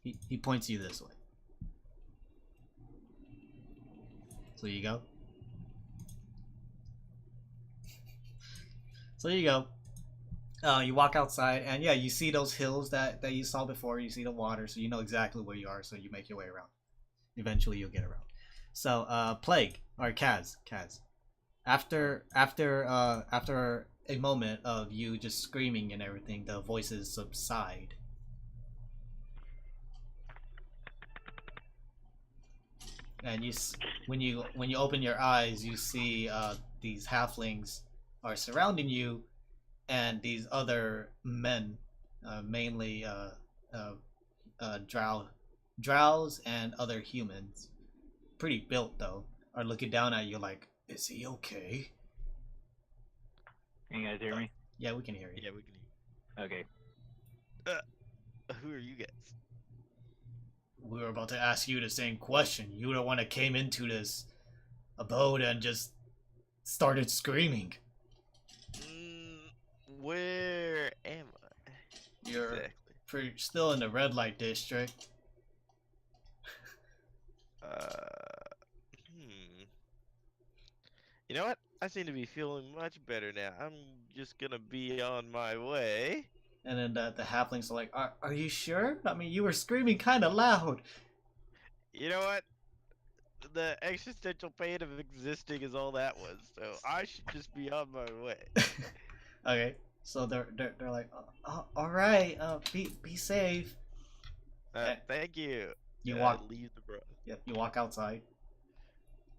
He points you this way. So you go? So you go. You walk outside, and yeah, you see those hills that you saw before. You see the water, so you know exactly where you are. So you make your way around. Eventually, you'll get around. So, Plague or Kaz. After a moment of you just screaming and everything, the voices subside. And when you open your eyes, you see these halflings are surrounding you, and these other men, mainly drows and other humans, pretty built though, are looking down at you like, "Is he okay?" Can you guys hear me? Yeah, we can hear you. Yeah, we can. Okay. Who are you guys? We were about to ask you the same question. You were the one that came into this abode and just started screaming. Where am I? You're Exactly. still in the red light district. You know what? I seem to be feeling much better now. I'm just gonna be on my way. And then the halflings are like, are you sure? I mean, you were screaming kind of loud. You know what? The existential pain of existing is all that was, so I should just be on my way. Okay, so they're like, all right, be safe. Thank you. You And walk. I leave the bro. Yep, you walk outside.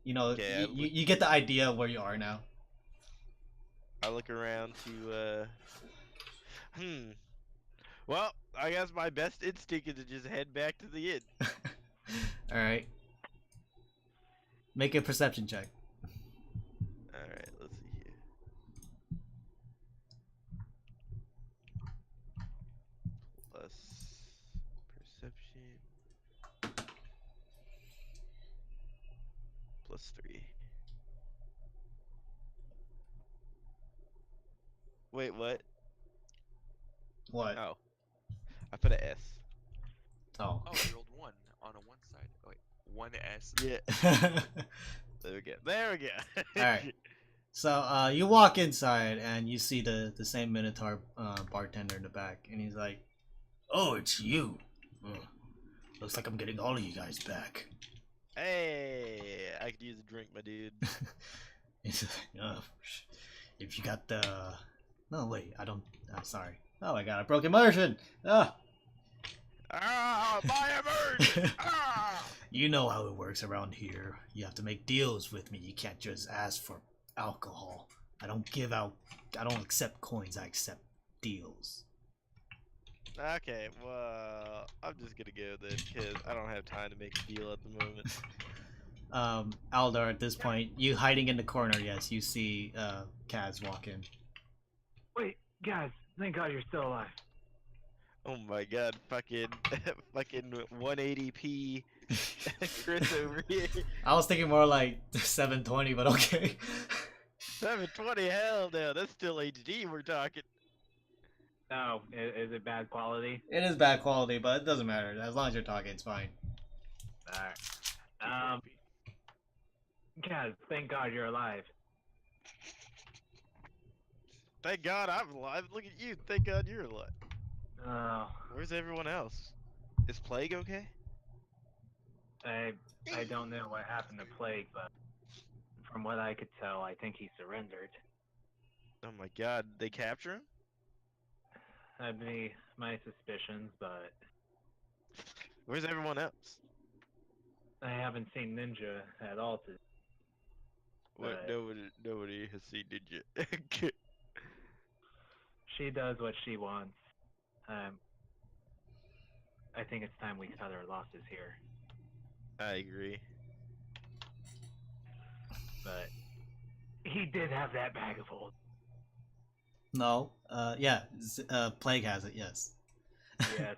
You know, Okay, you get the idea of where you are now. I look around to Well, I guess my best instinct is to just head back to the inn. All right. Make a perception check. Alright, let's see here. Plus perception. Plus 3. Wait, what? What? Oh. I put an S. Oh. Oh, you rolled 1 on a 1 side. Oh, wait, 1S. Yeah. There we go. There we go. Alright. So you walk inside and you see the same Minotaur bartender in the back, and he's like, "Oh, it's you. Looks like I'm getting all of you guys back." Hey, I could use a drink, my dude. He's like, "Oh, if you got the no, wait, I don't. Sorry. Oh, I got a broken immersion. Ah. My immersion! You know how it works around here. You have to make deals with me. You can't just ask for alcohol. I don't accept coins. I accept deals. Okay, well, I'm just gonna go then, because I don't have time to make a deal at the moment. Aldor, at this point, you hiding in the corner, yes, you see Kaz walk in. Wait, guys, thank God you're still alive. Oh my god, fucking 180p Chris over here. I was thinking more like 720, but okay. 720, hell no, that's still HD we're talking. No, is it bad quality? It is bad quality, but it doesn't matter. As long as you're talking, it's fine. Alright. Guys, thank God you're alive. Thank God I'm alive, look at you, thank God you're alive. Oh, Where's everyone else? Is Plague okay? I don't know what happened to Plague, but from what I could tell, I think he surrendered. Oh my god, they capture him? That'd be my suspicions, but Where's everyone else? I haven't seen Ninja at all today. What? But Nobody has seen Ninja. she does what she wants. I think it's time we cut our losses here. I agree. But he did have that bag of holes. No, yeah, Plague has it, yes. Yes.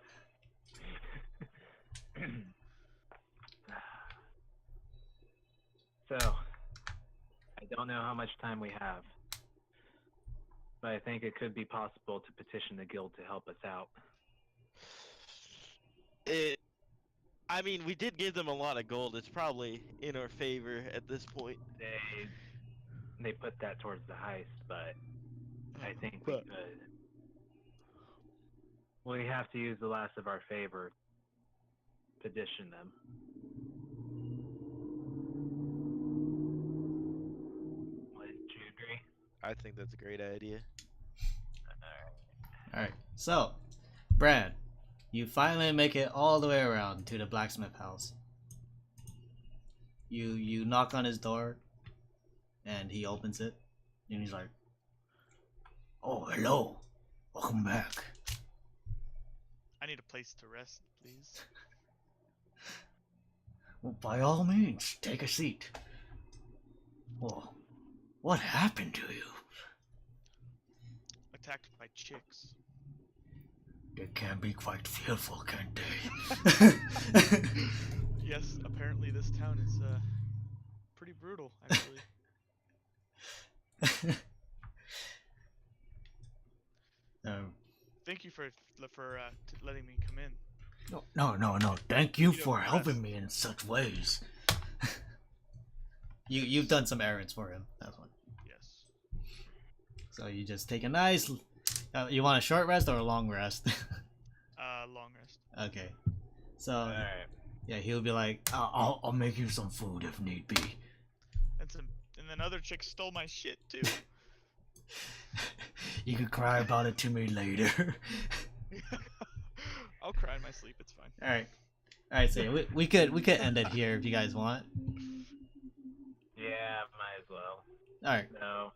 So, I don't know how much time we have, but I think it could be possible to petition the guild to help us out. I mean, we did give them a lot of gold. It's probably in our favor at this point. They put that towards the heist, but I think we could. We have to use the last of our favor. Petition them. Would you agree? I think that's a great idea. Alright, so, Brad, you finally make it all the way around to the blacksmith house. You knock on his door, and he opens it, and he's like, "Oh, hello, welcome back." I need a place to rest, please. Well, by all means, take a seat. Well, what happened to you? Attacked by chicks. They can be quite fearful, can't they? Yes, apparently this town is pretty brutal, actually. Thank you for letting me come in. No. Thank you You for don't helping rest. me in such ways. You've done some errands for him. That's one. Yes. So you just take a nice. You want a short rest or a long rest? Long rest. Okay. So Alright. yeah, he'll be like, I'll make you some food if need be. And then other chicks stole my shit too. You can cry about it to me later. I'll cry in my sleep. It's fine. All right. So yeah, we could end it here if you guys want. Yeah, might as well. All right. No.